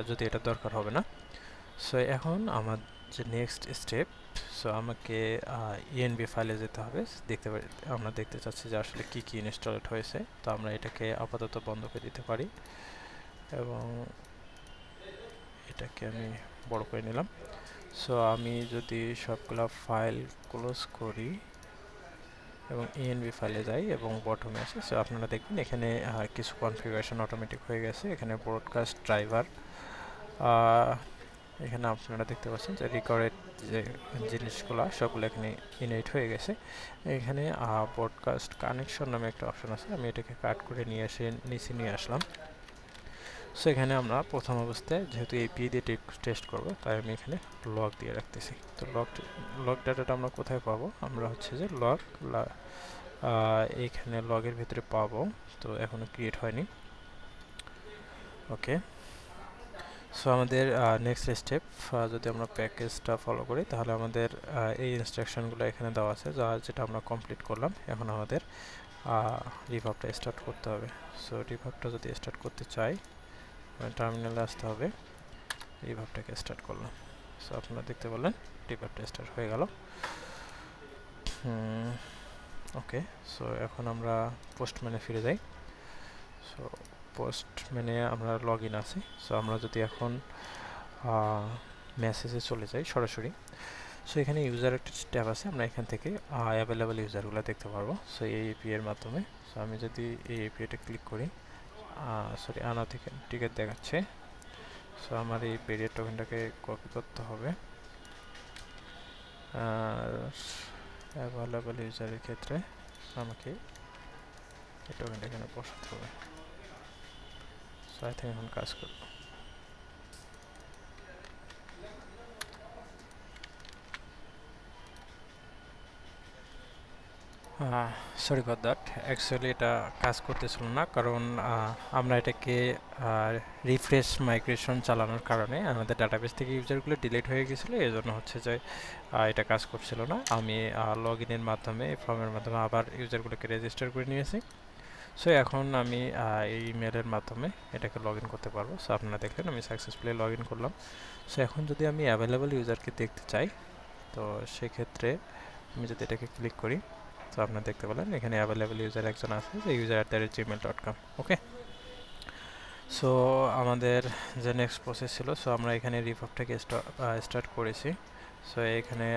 যদি এটা দরকার হবে না। সো এখন আমার যে নেক্সট স্টেপ, সো আমাকে ইএনবি ফাইলে যেতে হবে। আমরা দেখতে চাচ্ছি যে আসলে কী কী ইনস্টলেড হয়েছে। তো আমরা এটাকে আপাতত বন্ধ করে দিতে পারি এবং এটাকে আমি বড় করে নিলাম। সো আমি যদি সবগুলা ফাইল ক্লোজ করি এবং ইএনবি ফাইলে যাই এবং বটমে আসি, সো আপনারা দেখবেন এখানে কিছু কনফিগারেশন অটোমেটিক হয়ে গেছে। এখানে ব্রডকাস্ট ড্রাইভার, এখানে আপনারা দেখতে পাচ্ছেন যে রেকর্ডেড যে জিনিসগুলো সবগুলো এখানে ইনহেরিট হয়ে গেছে। এখানে ব্রডকাস্ট কানেকশন নামে একটা অপশন আছে, আমি এটাকে কাট করে নিয়ে এসে নিচে নিয়ে আসলাম। সো এখানে আমরা প্রথম অবস্থায় যেহেতু এপিআই দিয়ে টেস্ট করবো, তাই আমি এখানে লগ দিয়ে রাখতেছি। তো লগ ডাটাটা আমরা কোথায় পাবো, আমরা হচ্ছে যে এইখানে লগের ভিতরে পাবো। তো এখনো ক্রিয়েট হয়নি। ওকে, সো আমাদের নেক্সট স্টেপ, যদি আমরা প্যাকেজটা ফলো করি তাহলে আমাদের এই ইনস্ট্রাকশনগুলো এখানে দেওয়া আছে, যেটা আমরা কমপ্লিট করলাম। এখন আমাদের রিভাবটা স্টার্ট করতে হবে। সো রিভাবটা যদি স্টার্ট করতে চাই, টার্মিনালে আসতে হবে, রিভাবটাকে স্টার্ট করলাম। সো আপনারা দেখতে পেলেন রিভাবটা স্টার্ট হয়ে গেল। ওকে, সো এখন আমরা পোস্টম্যানে ফিরে যাই। সো পোস্ট মেনে আমরা লগ ইন আছি। সো আমরা যদি এখন মেসেজে চলে যাই সরাসরি, সো এখানে ইউজার একটা ট্যাব আছে, আমরা এখান থেকে অ্যাভেলেবল ইউজারগুলো দেখতে পারবো। সো এই এপিআই এর মাধ্যমে, সো আমি যদি এই এপিআইটা ক্লিক করি, সরি টিকেট দেখাচ্ছে। সো আমার এই পেরিয়ড টোকেনটাকে কপি করতে হবে, আর অ্যাভেলেবল ইউজারের ক্ষেত্রে আমাকে এই টোকেনটা এখানে বসাতে হবে। সো আই থিঙ্ক এখন কাজ করবে। সরি ফর দ্যাট, অ্যাকচুয়ালি এটা কাজ করতেছিল না, কারণ আমরা এটাকে রিফ্রেশ মাইগ্রেশন চালানোর কারণে আমাদের ডাটাবেস থেকে ইউজারগুলো ডিলিট হয়ে গেছিলো, এই জন্য হচ্ছে যে এটা কাজ করছিল না। আমি লগ ইনের মাধ্যমে, ফর্মের মাধ্যমে আবার ইউজারগুলোকে রেজিস্টার করে নিয়েছি। সো এখন আমি এই ইমেলের মাধ্যমে এটাকে লগ ইন করতে পারবো। সো আপনারা দেখলেন আমি সাকসেসফুলি লগ ইন করলাম। সো এখন যদি আমি অ্যাভেলেবল ইউজারকে দেখতে চাই, তো সেক্ষেত্রে আমি যদি এটাকে ক্লিক করি, তো আপনারা দেখতে পেলেন এখানে অ্যাভেলেবল ইউজার একজন আছে, যে user@gmail.com। ওকে, সো আমাদের যে নেক্সট প্রসেস ছিল, সো আমরা এখানে রিপোর্টটাকে স্টার্ট করেছি। সো এখানে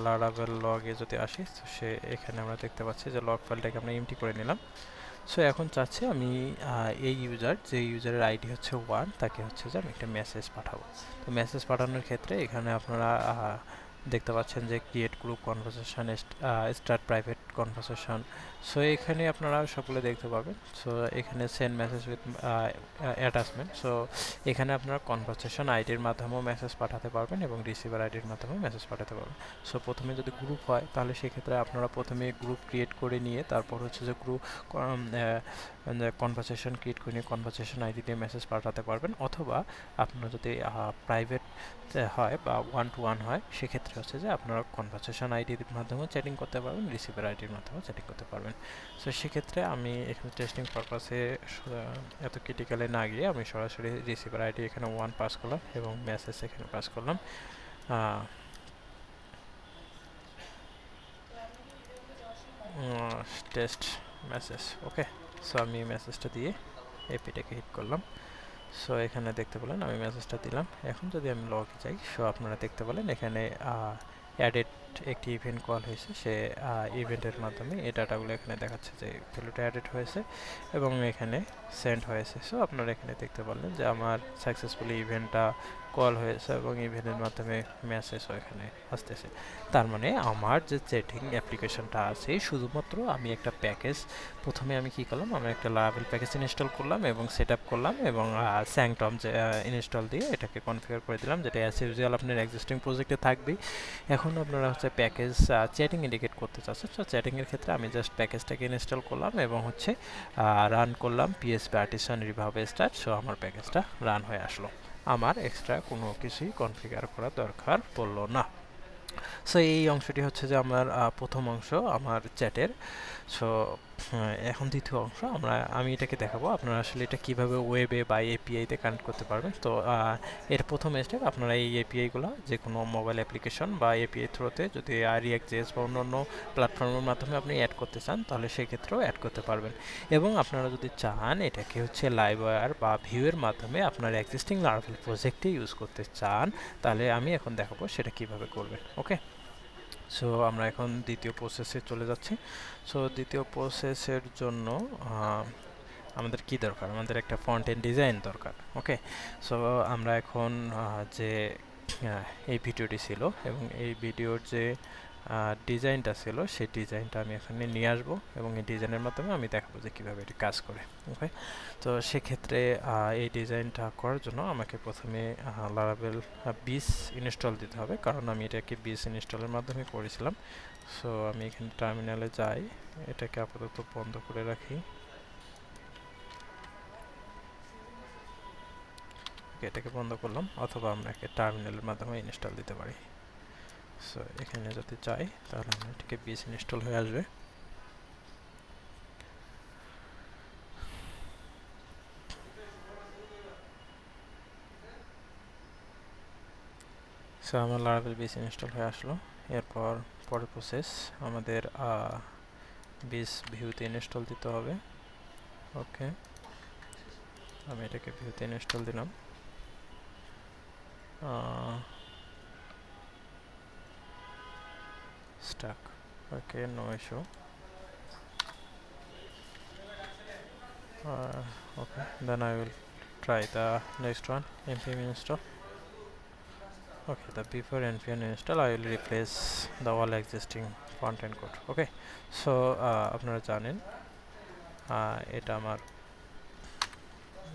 লারাভেল লগে যদি আসি, তো সে এখানে আমরা দেখতে পাচ্ছি যে লগ ফাইলটাকে আমরা এমটি করে নিলাম। সো এখন চাচ্ছি আমি এই যে ইউজারের আইডি হচ্ছে 1, তাকে হচ্ছে যে আমি একটা মেসেজ পাঠাবো। তো মেসেজ পাঠানোর ক্ষেত্রে এখানে আপনারা দেখতে পাচ্ছেন যে create group conversation, start private conversation. So এখানে আপনারা সবগুলো দেখতে পাবেন। সো এখানে send message with attachment. So এখানে আপনারা কনভারসেশন আইডির মাধ্যমেও মেসেজ পাঠাতে পারবেন এবং রিসিভার আইডির মাধ্যমেও মেসেজ পাঠাতে পারবেন। সো প্রথমে যদি গ্রুপ হয়, তাহলে সেক্ষেত্রে আপনারা প্রথমে গ্রুপ ক্রিয়েট করে নিয়ে তারপর হচ্ছে যে গ্রুপ কনভারসেশন ক্রিয়েট করে নিয়ে কনভারসেশন আইডি দিয়ে মেসেজ পাঠাতে পারবেন, অথবা আপনারা যদি প্রাইভেট হয় বা 1-to-1 হয়, সেক্ষেত্রে হচ্ছে যে আপনারা কনভারসেশন আইডির মাধ্যমেও চ্যাটিং করতে পারবেন, রিসিভার আইডির মাধ্যমেও চ্যাটিং করতে পারবেন। সো সেক্ষেত্রে আমি এখানে টেস্টিং পারপাসে এত ক্রিটিক্যালে না গিয়ে আমি সরাসরি রিসিভার আইডি এখানে 1 পাস করলাম এবং মেসেজ এখানে পাস করলাম টেস্ট মেসেজ। ওকে, সো আমি মেসেজটা দিয়ে এপিটাকে হিট করলাম। সো এখানে দেখতে পেলেন আমি মেসেজটা দিলাম। এখন যদি আমি লগে যাই, সো আপনারা দেখতে পেলেন এখানে অ্যাডেড একটি ইভেন্ট কল হয়েছে, সে ইভেন্টের মাধ্যমে এই ডাটাগুলো এখানে দেখাচ্ছে যে ভ্যালুটা অ্যাডেড হয়েছে এবং এখানে সেন্ড হয়েছে। সো আপনারা এখানে দেখতে পারলেন যে আমার সাকসেসফুলি ইভেন্টটা কল হয়েছে এবং ইভেন্টের মাধ্যমে মেসেজও এখানে আসতেছে। তার মানে আমার যে চ্যাটিং অ্যাপ্লিকেশনটা আছে, শুধুমাত্র আমি একটা প্যাকেজ, প্রথমে আমি কী করলাম, আমি একটা লারাভেল প্যাকেজ ইনস্টল করলাম এবং সেট আপ করলাম এবং স্যাংটম যে ইনস্টল দিয়ে এটাকে কনফিগার করে দিলাম, যেটা অ্যাজ ইউজুয়াল আপনার এক্সিস্টিং প্রজেক্টে থাকবেই। এখন আপনারা হচ্ছে প্যাকেজ চ্যাটিং ইন্ডিকেট করতে চাচ্ছেন। সো চ্যাটিংয়ের ক্ষেত্রে আমি জাস্ট প্যাকেজটাকে ইনস্টল করলাম এবং হচ্ছে রান করলাম পিএসপি আর্টিসান রিভাবে স্টার্ট। সো আমার প্যাকেজটা রান হয়ে আসলো, আমার এক্সট্রা কোনো কিছুই কনফিগার করার দরকার পড়লো না। সো এই অংশটি হচ্ছে যে আমার প্রথম অংশ আমার চ্যাটের। সো এখন দ্বিতীয় অংশ আমি এটাকে দেখাবো আপনারা আসলে এটা কিভাবে ওয়েবে বা এপিআইতে কানেক্ট করতে পারবেন। তো এর প্রথম স্টেপ, আপনারা এই এপিআইগুলো যে কোনো মোবাইল অ্যাপ্লিকেশন বা এপিআই থ্রুতে যদি রিয়াক্ট.জেএস বা অন্যান্য প্ল্যাটফর্মের মাধ্যমে আপনি অ্যাড করতে চান, তাহলে সেক্ষেত্রেও অ্যাড করতে পারবেন। এবং আপনারা যদি চান এটাকে হচ্ছে লাইভওয়্যার বা ভিউয়ের মাধ্যমে আপনার এক্সিস্টিং লারাভেল প্রজেক্টে ইউজ করতে চান, তাহলে আমি এখন দেখাবো সেটা কিভাবে করবেন। ওকে, সো আমরা এখন দ্বিতীয় প্রসেসে চলে যাচ্ছি। সো দ্বিতীয় প্রসেসের জন্য আমাদের কি দরকার, আমাদের একটা ফ্রন্ট এন্ড ডিজাইন দরকার। ওকে, সো আমরা এখন যে এই ভিডিওটি ছিল এবং এই ভিডিওর যে ডিজাইনটা ছিল, সেই ডিজাইনটা আমি এখানে নিয়ে আসবো এবং এই ডিজাইনের মাধ্যমে আমি দেখাবো যে কীভাবে এটি কাজ করে। ওকে, তো সেক্ষেত্রে এই ডিজাইনটা করার জন্য আমাকে প্রথমে লারাভেল 20 ইনস্টল দিতে হবে, কারণ আমি এটাকে 20 ইনস্টলের মাধ্যমে করেছিলাম। সো আমি এখানে টার্মিনালে যাই, এটাকে আপাতত বন্ধ করে রাখি। এটাকে বন্ধ করলাম, অথবা আমরা একে টার্মিনালের মাধ্যমে ইনস্টল দিতে পারি। সো এখানে যদি চাই, তাহলে আমরা এটাকে 20 ইনস্টল হয়ে আসবে। সো আমার লারাভেল 20 ইনস্টল হয়ে আসলো। এরপর পরের প্রসেস, আমাদের 20 ভিউতে ইনস্টল দিতে হবে। ওকে, আমি এটাকে ভিউতে ইনস্টল দিলাম। Stuck, okay, no issue. Okay, then I will try the next one, npm install. Okay, the before npm install I will replace the all existing front-end code. Okay, so আপনারা জানেন এটা আমার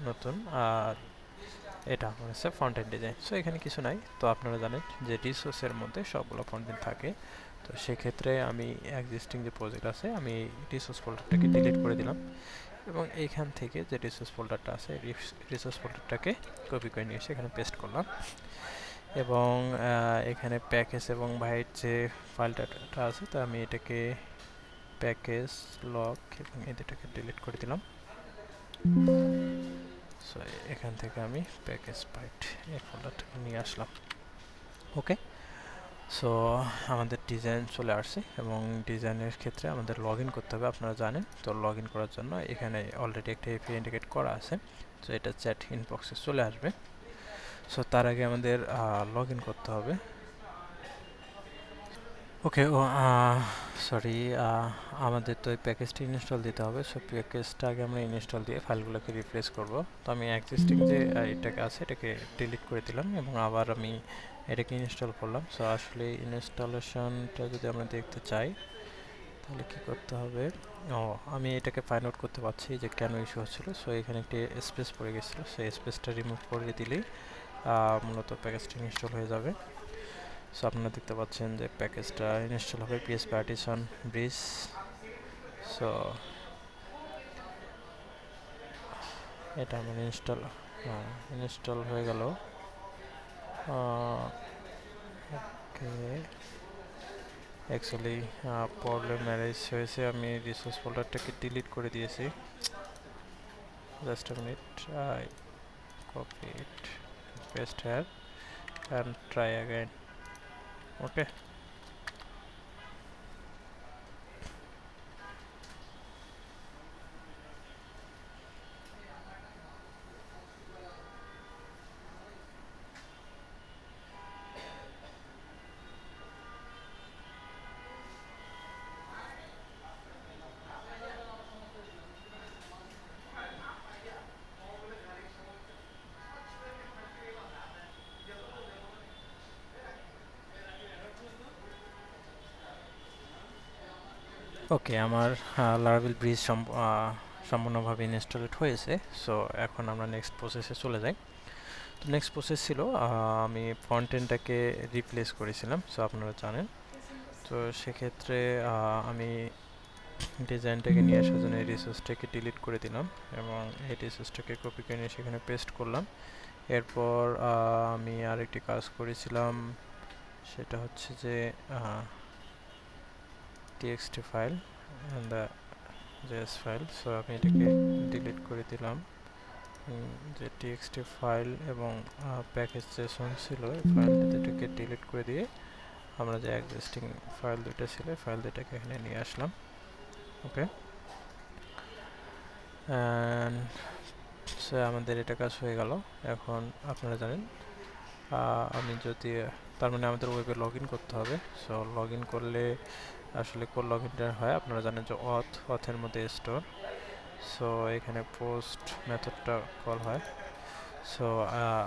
নতুন, আর এটা আমার হচ্ছে ফ্রন্ট-এন্ড ডিজাইন। সো এখানে কিছু নাই, তো আপনারা জানেন যে রিসোর্সের মধ্যে সবগুলো ফ্রন্ট-এন্ড থাকে। তো সেক্ষেত্রে আমি এক্সিস্টিং যে প্রজেক্ট আছে আমি রিসোর্স ফোল্ডারটাকে ডিলিট করে দিলাম এবং এইখান থেকে যে রিসোর্স ফোল্ডারটা আছে রিসোর্স ফোল্ডারটাকে কপি করে নিয়ে এসে এখানে পেস্ট করলাম এবং এখানে প্যাকেজ এবং বাইট যে ফাইলটা আছে তো আমি এটাকে প্যাকেজ লগ এবং এই দুটাকে ডিলিট করে দিলাম। সো এখান থেকে আমি প্যাকেজ বাইট এই ফোল্ডারটাকে নিয়ে আসলাম। ওকে, সো আমাদের ডিজাইন চলে আসছে এবং ডিজাইনের ক্ষেত্রে আমাদের লগ ইন করতে হবে, আপনারা জানেন। তো লগ ইন করার জন্য এখানে অলরেডি একটা এপি ইন্ডিকেট করা আছে, তো এটা চ্যাট ইনবক্সে চলে আসবে। সো তার আগে আমাদের লগ ইন করতে হবে। ওকে, সরি, আমাদের তো এই প্যাকেজটি ইনস্টল দিতে হবে। সো প্যাকেজটা আগে আমরা ইনস্টল দিয়ে ফাইলগুলোকে রিপ্লেস করব। তো আমি এক্সিস্টিং যে এটাকে আছে এটাকে ডিলিট করে দিলাম এবং আবার আমি এটাকে ইনস্টল করলাম। সো আসলে ইনস্টলেশনটা যদি আমরা দেখতে চাই তাহলে কি করতে হবে? আমি এটাকে ফাইন্ড আউট করতে পারছি যে কেন ইস্যু হচ্ছিল। সো এখানে একটি স্পেস পড়ে গেছিলো, সো স্পেসটা রিমুভ করে দিলেই মূলত প্যাকেজটা ইনস্টল হয়ে যাবে। সো আপনারা দেখতে পাচ্ছেন যে প্যাকেজটা ইনস্টল হবে, পিএস পার্টিশন ব্রিজ। সো এটা আমার ইনস্টল হয়ে গেল। ওকে, অ্যাকচুয়ালি প্রবলেম ম্যারেজ হয়েছে, আমি রিসোর্স ফোল্ডারটাকে ডিলিট করে দিয়েছি। Just a minute, I copy it, paste here and try again. Okay, okay, আমার লারাভেল ব্রিজ সম্পূর্ণভাবে ইনস্টলেড হয়েছে। সো এখন আমরা নেক্সট প্রসেসে চলে যাই। তো নেক্সট প্রসেস ছিল আমি ফ্রন্ট এন্ডটাকে রিপ্লেস করেছিলাম, সো আপনারা জানেন। তো সেক্ষেত্রে আমি ডিজাইনটাকে নিয়ে আসার জন্য এই রিসোর্সটাকে ডিলিট করে দিলাম এবং এই রিসোর্সটাকে কপি করে নিয়ে সেখানে পেস্ট করলাম। এরপর আমি আরেকটি কাজ করেছিলাম, সেটা হচ্ছে যে txt file and the js file. So আমি এটাকে ডিলিট করে দিলাম। যে txt ফাইল এবং প্যাকেজ জেসন ছিল এই ফাইল দুটোকে ডিলিট করে দিয়ে আমরা যে এক্সিস্টিং ফাইল দুটো ছিল ফাইল দুটোকে এখানে নিয়ে আসলাম। ওকে, অ্যান্ড সো আমাদের এটা কাজ হয়ে গেল। এখন আপনারা জানেন আমি যদি, তার মানে আমাদের ওয়েবে লগ ইন করতে হবে। সো লগ ইন করলে আসলে কোন লগ ইনটা হয় আপনারা জানেন যে অথের মধ্যে স্টোর। সো এখানে পোস্ট মেথডটা কল হয়। সো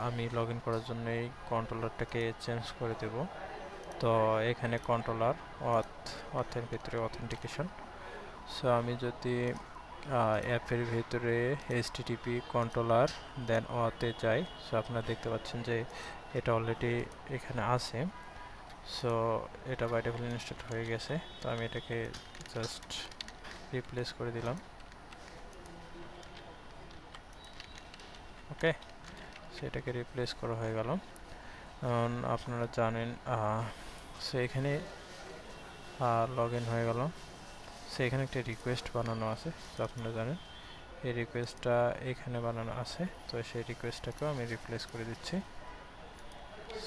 আমি লগ ইন করার জন্য এই কন্ট্রোলারটাকে চেঞ্জ করে দেব। তো এখানে কন্ট্রোলার অথের ভিতরে অথেন্টিকেশন। সো আমি যদি অ্যাপের ভিতরে http কন্ট্রোলার দেন অতে যাই, সো আপনারা দেখতে পাচ্ছেন যে এটা অলরেডি এখানে আছে। সো এটা বাই ডিফল্ট ইনস্টল হয়ে গেছে। তো আমি এটাকে জাস্ট রিপ্লেস করে দিলাম। ওকে, সেটাকে রিপ্লেস করা হয়ে গেল। আপনারা জানেন সো এখানে লগ ইন হয়ে গেল। সো এখানে একটা রিকোয়েস্ট বানানো আছে, সো আপনারা জানেন এই রিকোয়েস্টটা এখানে বানানো আছে। তো সেই রিকোয়েস্টটাকেও আমি রিপ্লেস করে দিচ্ছি।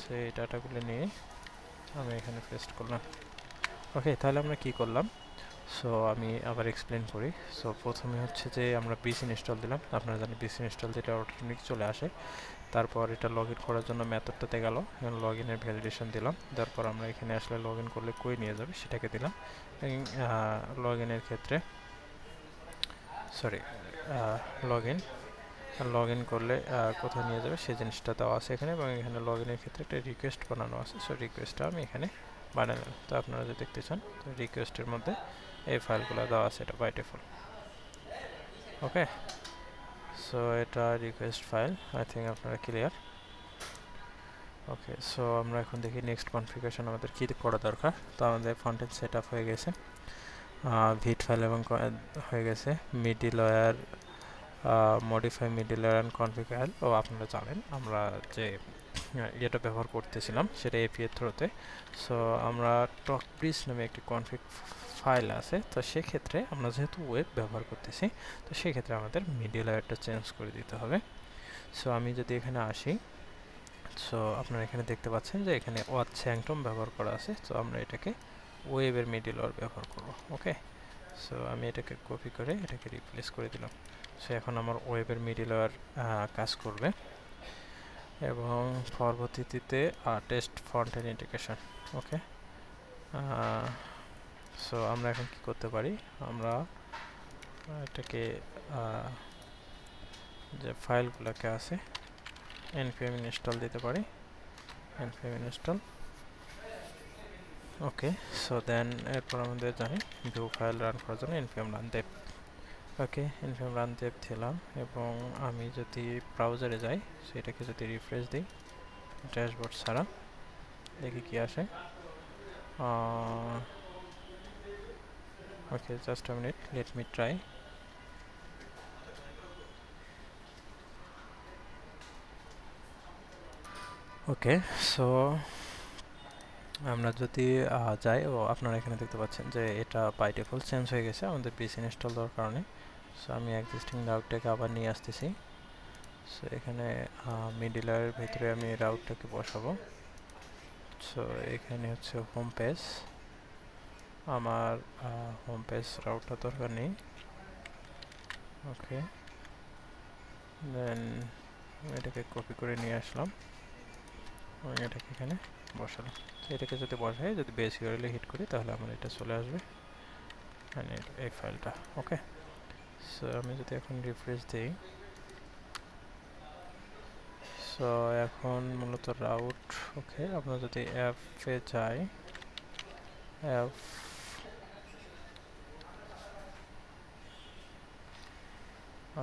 সেই ডাটাগুলো নিয়ে আমি এখানে পেস্ট করলাম। ওকে, তাহলে আমরা কি করলাম? সো আমি আবার এক্সপ্লেন করি। সো প্রথমে হচ্ছে যে আমরা বিস ইনস্টল দিলাম, আপনারা জানেন বিস ইনস্টল যেটা অটোমেটিক চলে আসে। তারপর এটা লগ ইন করার জন্য মেথডটাতে গেল, লগ ইনের ভ্যালিডেশন দিলাম, তারপর আমরা এখানে আসলে লগ ইন করলে কই নিয়ে যাবে সেটাকে দিলাম। লগ ইনের ক্ষেত্রে সরি লগ ইন করলে কোথায় নিয়ে যাবে সেই জিনিসটা দেওয়া আছে এখানে, এবং এখানে লগ ইনের ক্ষেত্রে একটা রিকোয়েস্ট বানানো আছে। সো রিকোয়েস্টটা আমি এখানে বানালাম। তো আপনারা যদি দেখতে চান তো রিকোয়েস্টের মধ্যে এই ফাইলগুলো দেওয়া আছে, এটা বাই ডিফল্ট। ওকে, সো এটা রিকোয়েস্ট ফাইল, আই থিঙ্ক আপনারা ক্লিয়ার। ওকে, সো আমরা এখন দেখি নেক্সট কনফিগারেশন আমাদের কী করা দরকার। তো আমাদের ফন্টেন সেট আপ হয়ে গেছে, ভিট ফাইল এবং হয়ে গেছে, মিডিলওয়্যার মডিফাই মিডিলওয়্যার অ্যান্ড কনফিগার। ও আপনারা জানেন আমরা যে এটা ব্যবহার করতেছিলাম সেটা এপিএ থ্রুতে। সো আমরা টকব্রিজ নামে একটি কনফিগ ফাইল আছে, তো সেক্ষেত্রে আমরা যেহেতু ওয়েব ব্যবহার করতেছি তো সেক্ষেত্রে আমাদের মিডিলওয়্যারটা চেঞ্জ করে দিতে হবে। সো আমি যদি এখানে আসি, সো আপনারা এখানে দেখতে পাচ্ছেন যে এখানে ওয়াচ স্যাংটম ব্যবহার করা আছে। তো আমরা এটাকে ওয়েবের মিডিলওয়্যার ব্যবহার করব। ওকে, সো আমি এটাকে কপি করে এটাকে রিপ্লেস করে দিলাম। সো এখন আমার ওয়েবের মিডিলওয়্যার কাজ করবে, এবং পরবর্তীতে টেস্ট ফন্টেন ইন্টিগ্রেশন। ওকে, সো আমরা এখন কি করতে পারি, আমরা এটাকে যে ফাইলগুলোকে আছে npm ইনস্টল দিতে পারি, npm ইনস্টল। ওকে, সো দেন এরপর আমাদের জানি ভিউ ফাইল রান করার জন্য npm রান দেব। ওকে, npm রান দেব দিলাম, এবং আমি যদি ব্রাউজারে যাই সেটাকে যদি রিফ্রেশ দিই ড্যাশবোর্ড ছাড়া, দেখি কি আসে। Okay, just a minute, let me try. Okay, so আমরা যদি যাই, ও আপনারা এখানে দেখতে পাচ্ছেন যে এটা বাই ডিফল্ট চেঞ্জ হয়ে গেছে আমাদের পিসি ইনস্টল দেওয়ার কারণে। সো আমি এক্সিস্টিং রাউটটাকে আবার নিয়ে আসতেছি। সো এখানে মিডিলের ভিতরে আমি রাউটটাকে বসাবো। সো এখানে হচ্ছে হোম পেজ, আমার হোম পেজ রাউটটা দরকার নেই। ওকে, দেন এটাকে কপি করে নিয়ে আসলাম এবং এটাকে এখানে বসালাম। তো এটাকে যদি বসাই, যদি বেস ইউআরএল হিট করি তাহলে আমার এটা চলে আসবে এই ফাইলটা। ওকে, সো আমি যদি এখন রিফ্রেশ দিই, সো এখন মূলত রাউট। ওকে, আমরা যদি অ্যাপে যাই, অ্যাপ,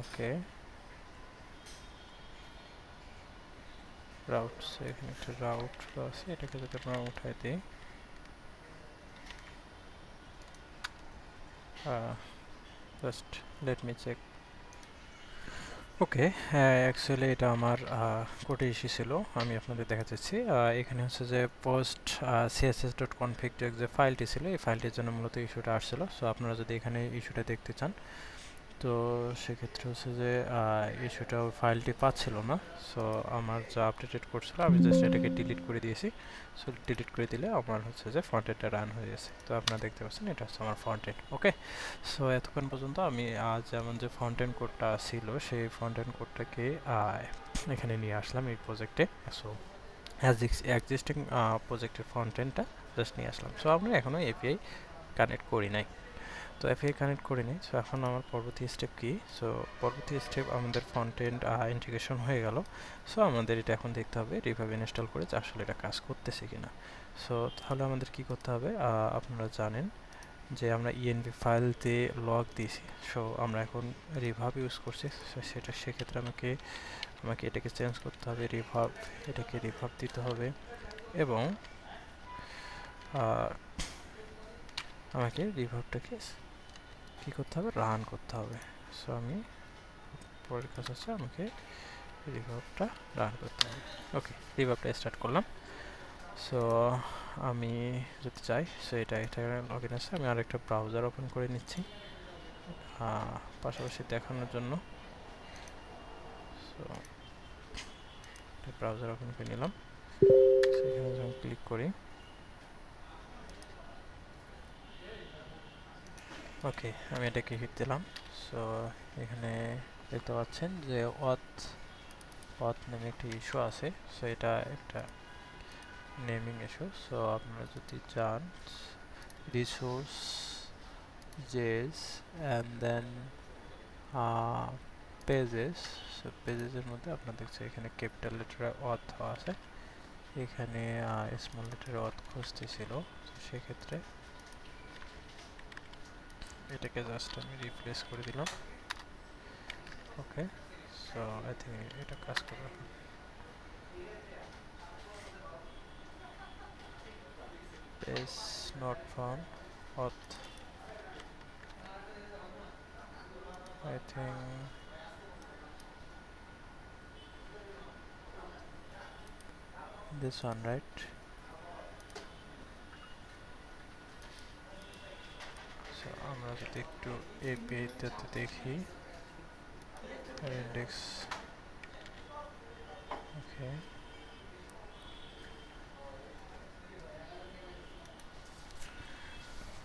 ওকে রাউট, এখানে একটা রাউট আছে, এটাকে যদি আমরা উঠাই দিই, জাস্ট লেট মি চেক। ওকে, অ্যাকচুয়ালি এটা আমার কোডে ইস্যু ছিল, আমি আপনাদের দেখাচ্ছি। এখানে হচ্ছে যে পোস্ট css.config যে ফাইলটি ছিল, এই ফাইলটির জন্য মূলত ইস্যুটা আসছিল। সো আপনারা যদি এখানে ইস্যুটা দেখতে চান তো সেক্ষেত্রে হচ্ছে যে ইস্যুটা ওই ফাইলটি পাচ্ছিল না। সো আমার যা আপডেটেড করছিল আমি জাস্ট এটাকে ডিলিট করে দিয়েছি। সো ডিলিট করে দিলে আমার হচ্ছে যে ফন্টেনটা রান হয়ে গেছে। তো আপনারা দেখতে পাচ্ছেন এটা হচ্ছে আমার ফন্টেন। ওকে, সো এতক্ষণ পর্যন্ত আমি যেমন যে ফন্টেন কোডটা ছিল সেই ফন্টেন কোডটাকে এখানে নিয়ে আসলাম এই প্রজেক্টে। সো এক্সিস্টিং প্রজেক্টের ফন্টেনটা জাস্ট নিয়ে আসলাম। সো আমরা এখনও এপিআই কানেক্ট করি নাই। তো এপিআই কানেক্ট করে নিই। সো এখন আমার পরবর্তী স্টেপ কি, সো পরবর্তী স্টেপ আমাদের ফন্টেন্ট ইন্টিগ্রেশন হয়ে গেল। সো আমাদের এটা এখন দেখতে হবে রিভাব ইনস্টল করে যে আসলে এটা কাজ করতেছে কিনা। সো তাহলে আমাদের কি করতে হবে, আপনারা জানেন যে আমরা ইএনভি ফাইলতে লগ দিয়েছি। সো আমরা এখন রিভাব ইউজ করছি, সো সেক্ষেত্রে আমাকে এটাকে চেঞ্জ করতে হবে, রিভাব, এটাকে রিভাব দিতে হবে, এবং আমাকে রিভাবটাকে কী করতে হবে, রান করতে হবে। সো আমি পরের কাজ হচ্ছে আমাকে রিভাবটা রান করতে হবে। ওকে, রিভাবটা স্টার্ট করলাম। সো আমি যদি চাই, সো এটা লগ ইন আছে, আমি আরেকটা ব্রাউজার ওপেন করে নিচ্ছি পাশাপাশি দেখানোর জন্য। সো ব্রাউজার ওপেন করে নিলাম। সেখানে যখন ক্লিক করি, ওকে, আমি এটাকে হিট দিলাম। সো এখানে দেখতে পাচ্ছেন যে অথ অথ নামে একটি ইস্যু আছে। সো এটা একটা নেমিং ইস্যু। সো আপনারা যদি চান resource JS and then pages, so পেজেসের মধ্যে আপনার দেখছে এখানে ক্যাপিটাল লেটারে অথ আছে, এখানে স্মল লেটারে অথ খুঁজতেছিল। তো সেক্ষেত্রে এটাকে জাস্ট আমি রিপ্লেস করে দিলাম। ওকে, সো আই থিঙ্ক এটা কাজ করবে। Page not found auth, I think this one, right? So আমরা যদি একটু এপিআইতে দেখি ইন্ডেক্স। ওকে,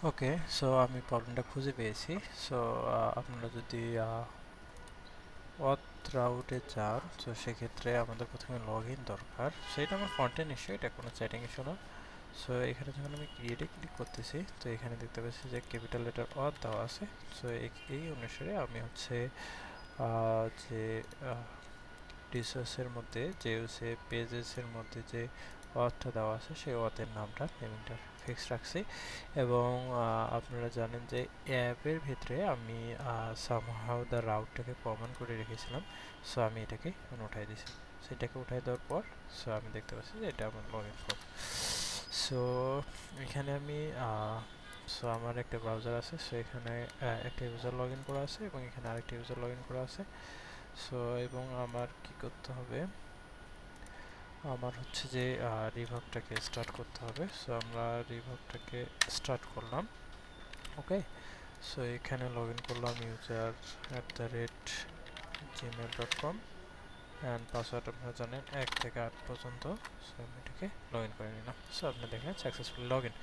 ওকে, সো আমি প্রবলেমটা খুঁজে পেয়েছি। সো আপনারা যদি অথ রাউটে যান, তো সেক্ষেত্রে আমাদের প্রথমে লগ ইন দরকার। সেটা আমার ফ্রন্ট-এন্ড ইস্যু, এটা কোনো চ্যাটিং ইস্যু না। সো এখানে যখন আমি ক্রিয়েটে ক্লিক করতেছি, তো এখানে দেখতে পাচ্ছি যে ক্যাপিটাল লেটার অথ দেওয়া আছে। সো এই অনুসারে আমি হচ্ছে যে রিসোর্সের মধ্যে যে হচ্ছে পেজেসের মধ্যে যে অথটা দেওয়া আছে সেই অথের নামটা নেমিংটা ফিক্স রাখছি। এবং আপনারা জানেন যে অ্যাপের ভিতরে আমি সামহাউ দ্য রাউটটাকে কমন করে রেখেছিলাম। সো আমি এটাকে উঠাই দিয়েছি। সেটাকে উঠাই দেওয়ার পর সো আমি দেখতে পাচ্ছি যে এটা আমার লগ ইন ফর্ম। সো এখানে আমি সো আমার একটা ব্রাউজার আছে। সো এখানে একটা ইউজার লগ ইন করা আছে এবং এখানে আরেকটা ইউজার লগ ইন করা আছে। সো এবং আমার কি করতে হবে, আমার হচ্ছে যে রিভাবটাকে স্টার্ট করতে হবে। সো আমরা রিভাবটাকে স্টার্ট করলাম। ওকে, সো এখানে লগ ইন করলাম user@gmail.com অ্যান্ড পাসওয়ার্ড আপনারা জানেন 1 থেকে 8 পর্যন্ত। সো আমি এটাকে লগ ইন করে নিলাম। সো আপনি দেখেন সাকসেসফুলি লগ ইন।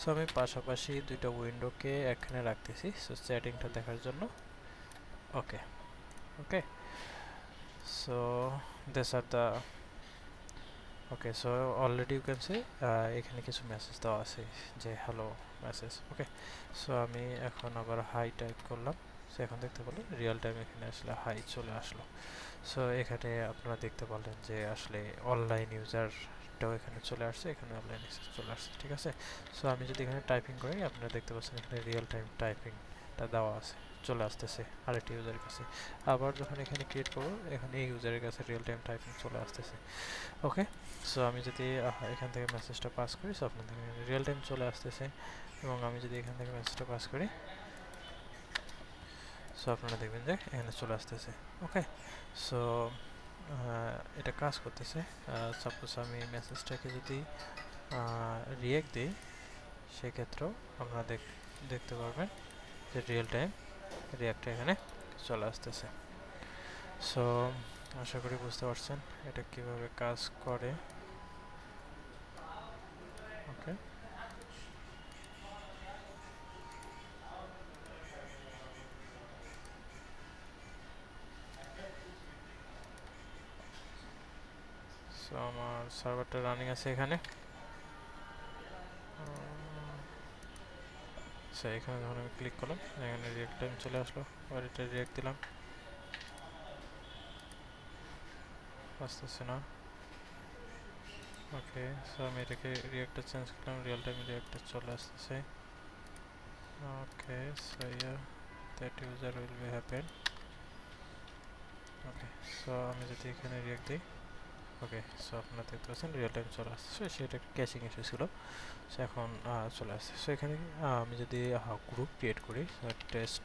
সো আমি পাশাপাশি দুইটা উইন্ডোকে এখানে রাখতেছি সো চ্যাটিংটা দেখার জন্য। Okay, okay, so this are the okay. So already you can say এখানে কিছু মেসেজ দেওয়া আছে যে হ্যালো মেসেজ। ওকে, সো আমি এখন আবার হাই টাইপ করলাম। সো এখন দেখতে পেলেন রিয়েল টাইম এখানে আসলে হাই চলে আসলো। সো এখানে আপনারা দেখতে পারলেন যে আসলে অনলাইন ইউজারটাও এখানে চলে আসছে, এখানে অনলাইন অ্যাক্সেস চলে আসছে। ঠিক আছে, সো আমি যদি এখানে টাইপিং করি আপনারা দেখতে পাচ্ছেন এখানে রিয়েল টাইম টাইপিংটা দেওয়া আছে, চলে আসতেছে আরেকটি ইউজারের কাছে। আবার যখন এখানে ক্রিয়েট করবো এখানে এই ইউজারের কাছে রিয়েল টাইম টাইপিং চলে আসতেছে। ওকে, সো আমি যদি এখান থেকে মেসেজটা পাস করি, সো আপনাদের রিয়েল টাইম চলে আসতেছে। এবং আমি যদি এখান থেকে মেসেজটা পাস করি, সো আপনারা দেখবেন যে এখানে চলে আসতেছে। ওকে, সো এটা কাজ করতেছে। সাপোজ আমি মেসেজটাকে যদি রিয়েক্ট দিই, সেক্ষেত্রেও আপনারা দেখতে পারবেন যে রিয়েল টাইম রিয়াক্টটা এখানে চলে আসতেছে। সো আশা করি বুঝতে পারছেন এটা কিভাবে কাজ করে। ওকে, সো আমার সার্ভারটা রানিং আছে এখানে। সো এখানে যখন আমি ক্লিক করলাম এখানে রিয়েক্ট টাইম চলে আসলো, আর এটা রিয়েক্ট দিলাম, আসতেছে না। ওকে, সো আমি এটাকে রিয়েক্টটা চেঞ্জ করলাম, রিয়েল টাইম রিয়েক্টটা চলে আসতেছে। Okay, so yeah that user will be happen. Okay, so আমি যদি এখানে রিয়েক্ট দিই, ওকে, সো আপনারা দেখতে পাচ্ছেন রিয়েল টাইম চলে আসছে। সেটা ক্যাশিং ইস্যু ছিল, সো এখন চলে আসছে। সো এখানে আমি যদি গ্রুপ ক্রিয়েট করি, টেস্ট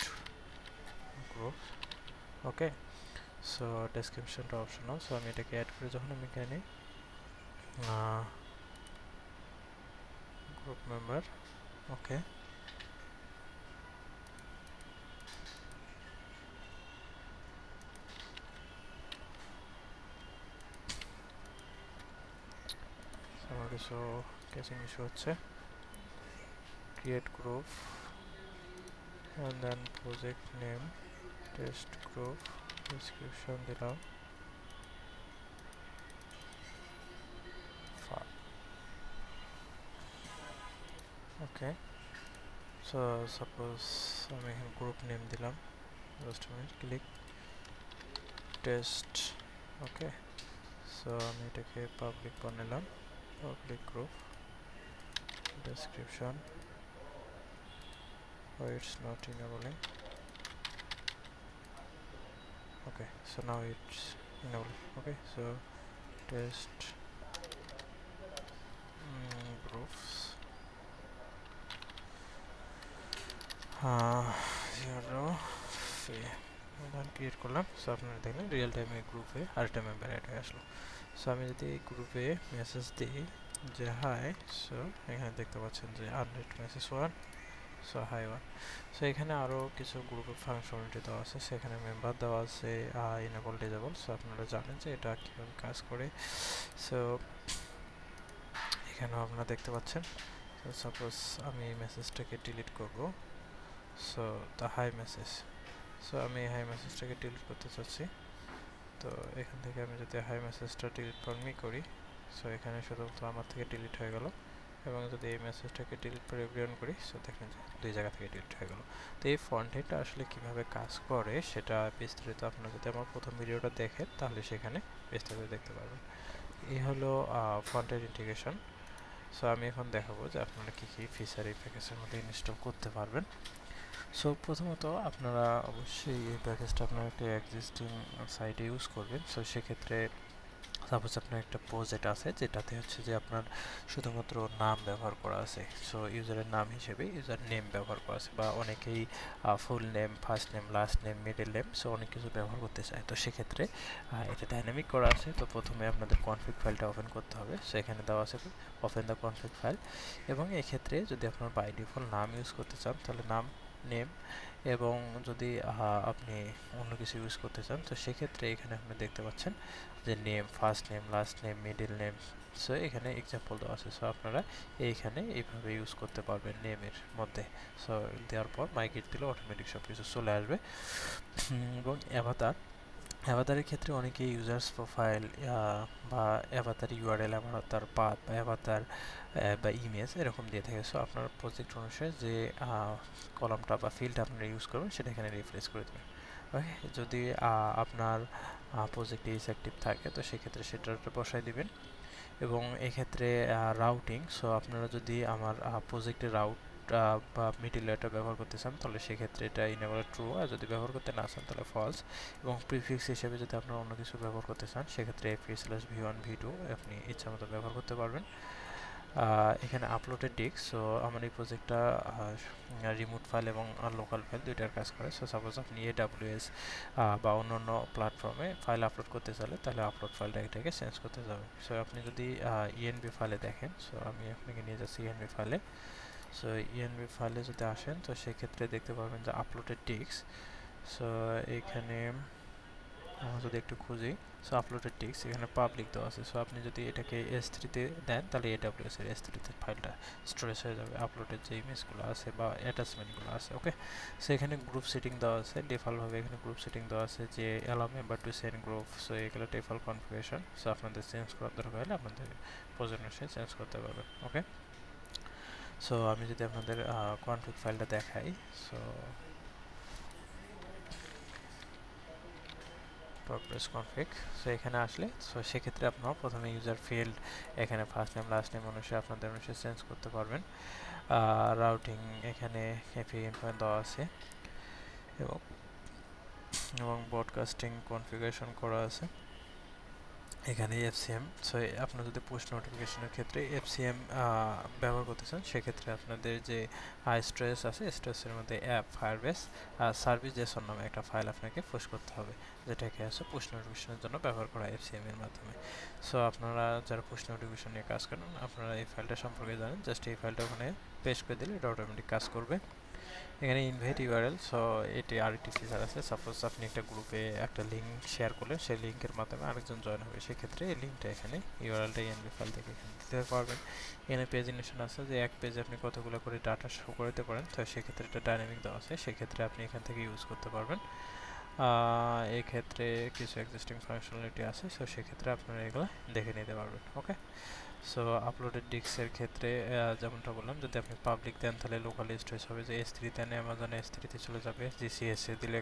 গ্রুপ। ওকে, সো ডেসক্রিপশনটা অপশনাল। সো আমি এটাকে অ্যাড করে যখন আমি এখানে গ্রুপ মেম্বার, ওকে, আমার কিছু ক্যাচিং ইস্যু হচ্ছে। Create group, and then project name test group description দিলাম ওকে সো সাপোজ আমি এখানে গ্রুপ নেম দিলাম just minute click test okay so আমি এটাকে পাবলিক বানালাম public group description why it's not enabling okay so now it's enabled okay so test groups 0 create করলাম so আপনারা দেখলেন রিয়েল টাইমে গ্রুপে আরেকটা মেম্বার অ্যাড হয়ে আসলো সো আমি যদি এই গ্রুপে মেসেজ দিই যে হাই সো এখানে দেখতে পাচ্ছেন যে unread message 1 so hi 1 so এখানে আরও কিছু গ্রুপের ফাংশনালিটি দেওয়া আছে সেখানে মেম্বার দেওয়া আছে ইনেবল ডিজেবল সো আপনারা জানেন যে এটা কীভাবে কাজ করে সো এখানেও আপনারা দেখতে পাচ্ছেন সো সাপোজ আমি এই মেসেজটাকে ডিলিট করব so the high message so আমি এই হাই মেসেজটাকে ডিলিট করতে চাচ্ছি তো এখান থেকে আমি যদি হাই মেসেজটা ডিলিট ফরমি করি সো এখানে শুধুমাত্র আমার থেকে ডিলিট হয়ে গেল এবং যদি এই মেসেজটাকে ডিলিট করে এভরিওয়ান করি সো দেখেন যে দুই জায়গা থেকে ডিলিট হয়ে গেল তো এই ফন্টেটা আসলে কিভাবে কাজ করে সেটা বিস্তারিত আপনারা যদি আমার প্রথম ভিডিওটা দেখেন তাহলে সেখানে বিস্তারিত দেখতে পারবেন এই হলো ফন্টের ইন্টিগ্রেশন সো আমি এখন দেখাবো যে আপনারা কী কী ফিচার এই প্যাকেজের মধ্যে ইনস্টল করতে পারবেন সো প্রথমত আপনারা অবশ্যই এই প্যাকেজটা আপনার একটা এক্সিস্টিং সাইটে ইউজ করবেন সো সেক্ষেত্রে সাপোজ আপনার একটা প্রজেক্ট আছে যেটাতে হচ্ছে যে আপনার শুধুমাত্র নাম ব্যবহার করা আছে সো ইউজারের নাম হিসেবে ইউজার নেম ব্যবহার করা আছে বা অনেকেই full name first name last name middle name so অনেক কিছু ব্যবহার করতে চায় তো সেক্ষেত্রে এটা ডাইনামিক করা আছে তো প্রথমে আপনাদের কনফিগ ফাইলটা ওপেন করতে হবে সো এখানে দেওয়া আছে ওপেন দ্য কনফিগ ফাইল এবং এক্ষেত্রে যদি আপনার বাই ডিফল্ট নাম ইউজ করতে চান তাহলে নাম নেম এবং যদি আপনি অন্য কিছু ইউজ করতে চান তো সেক্ষেত্রে এখানে আপনি দেখতে পাচ্ছেন যে name first name last name middle name so এখানে এক্সাম্পল দেওয়া আছে সো আপনারা এইখানে এইভাবে ইউজ করতে পারবেন নেমের মধ্যে সো দেওয়ার পর মাইগ্রেট দিলে অটোমেটিক সব কিছু চলে আসবে এবং অ্যাভাতারের ক্ষেত্রে অনেকে ইউজার্স প্রোফাইল বা অ্যাভাতার ইউআরএল অ্যাভাতার পাথ বা অ্যাভাতার বা ইমেজ এরকম দিয়ে থাকে সো আপনার প্রজেক্ট অনুসারে যে কলামটা বা ফিল্ডটা আপনারা ইউজ করবেন সেটা এখানে রিফ্রেশ করে দেবেন ওকে যদি আপনার প্রজেক্টে ইজ অ্যাক্টিভ থাকে তো সেক্ষেত্রে সেটা বসায় দিবেন এবং এক্ষেত্রে রাউটিং সো আপনারা যদি আমার প্রজেক্টের রাউট বা মিডল লেয়ারটা ব্যবহার করতে চান তাহলে সেক্ষেত্রে এটা ইনেবল ট্রু আর যদি ব্যবহার করতে না চান তাহলে ফলস এবং প্রিফিক্স হিসেবে যদি আপনারা অন্য কিছু ব্যবহার করতে চান সেক্ষেত্রে fp/v1 v2 আপনি ইচ্ছা মতো ব্যবহার করতে পারবেন এখানে আপলোডেড ডিস্ক সো আমার এই প্রজেক্টটা রিমোট ফাইল এবং লোকাল ফাইল দুইটার কাজ করে সো সাপোজ আপনি AWS বা অন্যান্য প্ল্যাটফর্মে ফাইল আপলোড করতে চাইলে তাহলে আপলোড ফাইলটা এটাকে চেঞ্জ করতে যাবেন সো আপনি যদি ইএনবি ফাইলে দেখেন সো আমি আপনাকে নিয়ে যাচ্ছি ইএনবি ফাইলে সো ইএনবি ফাইলে যদি আসেন তো সেক্ষেত্রে দেখতে পাবেন যে আপলোডেড ডিস্ক সো এখানে যদি একটু খুঁজি সো আপলোডেড টিক্স এখানে পাবলিক দেওয়া আছে সো আপনি যদি এটাকে S3-তে দেন তাহলে AWS এর S3-তে ফাইলটা স্টোরেজ হয়ে যাবে আপলোডের যে ইমেজগুলো আছে বা অ্যাটাচমেন্টগুলো আছে ওকে সো এখানে গ্রুপ সেটিং দেওয়া আছে ডিফল্টভাবে এখানে গ্রুপ সেটিং দেওয়া আছে যে allow member to send group so এগুলো ডিফল্ট কনফিগারেশন সো আপনাদের চেঞ্জ করার দরকার হলে আপনাদের প্রয়োজন অনুসারে চেঞ্জ করতে পারবেন ওকে সো আমি যদি আপনাদের কনফিগ ফাইলটা দেখাই সো প্রগ্রেস কনফিগ সো এখানে আসলে সো সেক্ষেত্রে আপনারা প্রথমে ইউজার ফিল্ড এখানে ফার্স্ট নেম লাস্ট নেম অনুসারে আপনাদের অনুসারে চেঞ্জ করতে পারবেন রাউটিং এখানে এপি ইনফো দেওয়া আছে এবং ব্রডকাস্টিং কনফিগারেশন করা আছে এখানে FCM সো আপনারা যদি পুশ নোটিফিকেশনের ক্ষেত্রে FCM ব্যবহার করতে চান সেক্ষেত্রে আপনাদের যে স্ট্রেস আছে স্ট্রেসের মধ্যে অ্যাপ ফায়ারবেস সার্ভিস জেসন নামে একটা ফাইল আপনাকে পুশ করতে হবে যেটাকে আছে পুশ নোটিফিকেশনের জন্য ব্যবহার করা FCM এর মাধ্যমে সো আপনারা যারা পুশ নোটিফিকেশন নিয়ে কাজ করেন আপনারা এই ফাইলটা সম্পর্কে জানেন জাস্ট এই ফাইলটা ওখানে পেস্ট করে দিলে এটা অটোমেটিক কাজ করবে এখানে ইনভাইট ইউআরএল, সো এটি আরেকটি ফিচার আছে। সাপোজ আপনি একটা গ্রুপে একটা লিঙ্ক শেয়ার করলেন, সেই লিঙ্কের মাধ্যমে আরেকজন জয়েন হবে, সেক্ষেত্রে এই লিঙ্কটা এখানে ইউআরএলটা এনভি ফাইল থেকে এখানে দিতে পারবেন। এখানে পেজিনেশন আছে যে এক পেজে আপনি কতগুলো করে ডাটা শো করতে পারেন, তো সেক্ষেত্রে এটা ডাইনামিক দেওয়া আছে, সেক্ষেত্রে আপনি এখান থেকে ইউজ করতে পারবেন। এক্ষেত্রে কিছু এক্সিস্টিং ফাংশনালিটি আছে, সো সেক্ষেত্রে আপনারা এগুলো দেখে নিতে পারবেন। ওকে, সো আপলোডেড ডিস্কের ক্ষেত্রে যেমনটা বললাম, যদি আপনি পাবলিক দেন তাহলে লোকাল স্টোরেজ হবে, যে S3 দেন অ্যামাজন S3-তে চলে যাবে, GCS-এ দিলে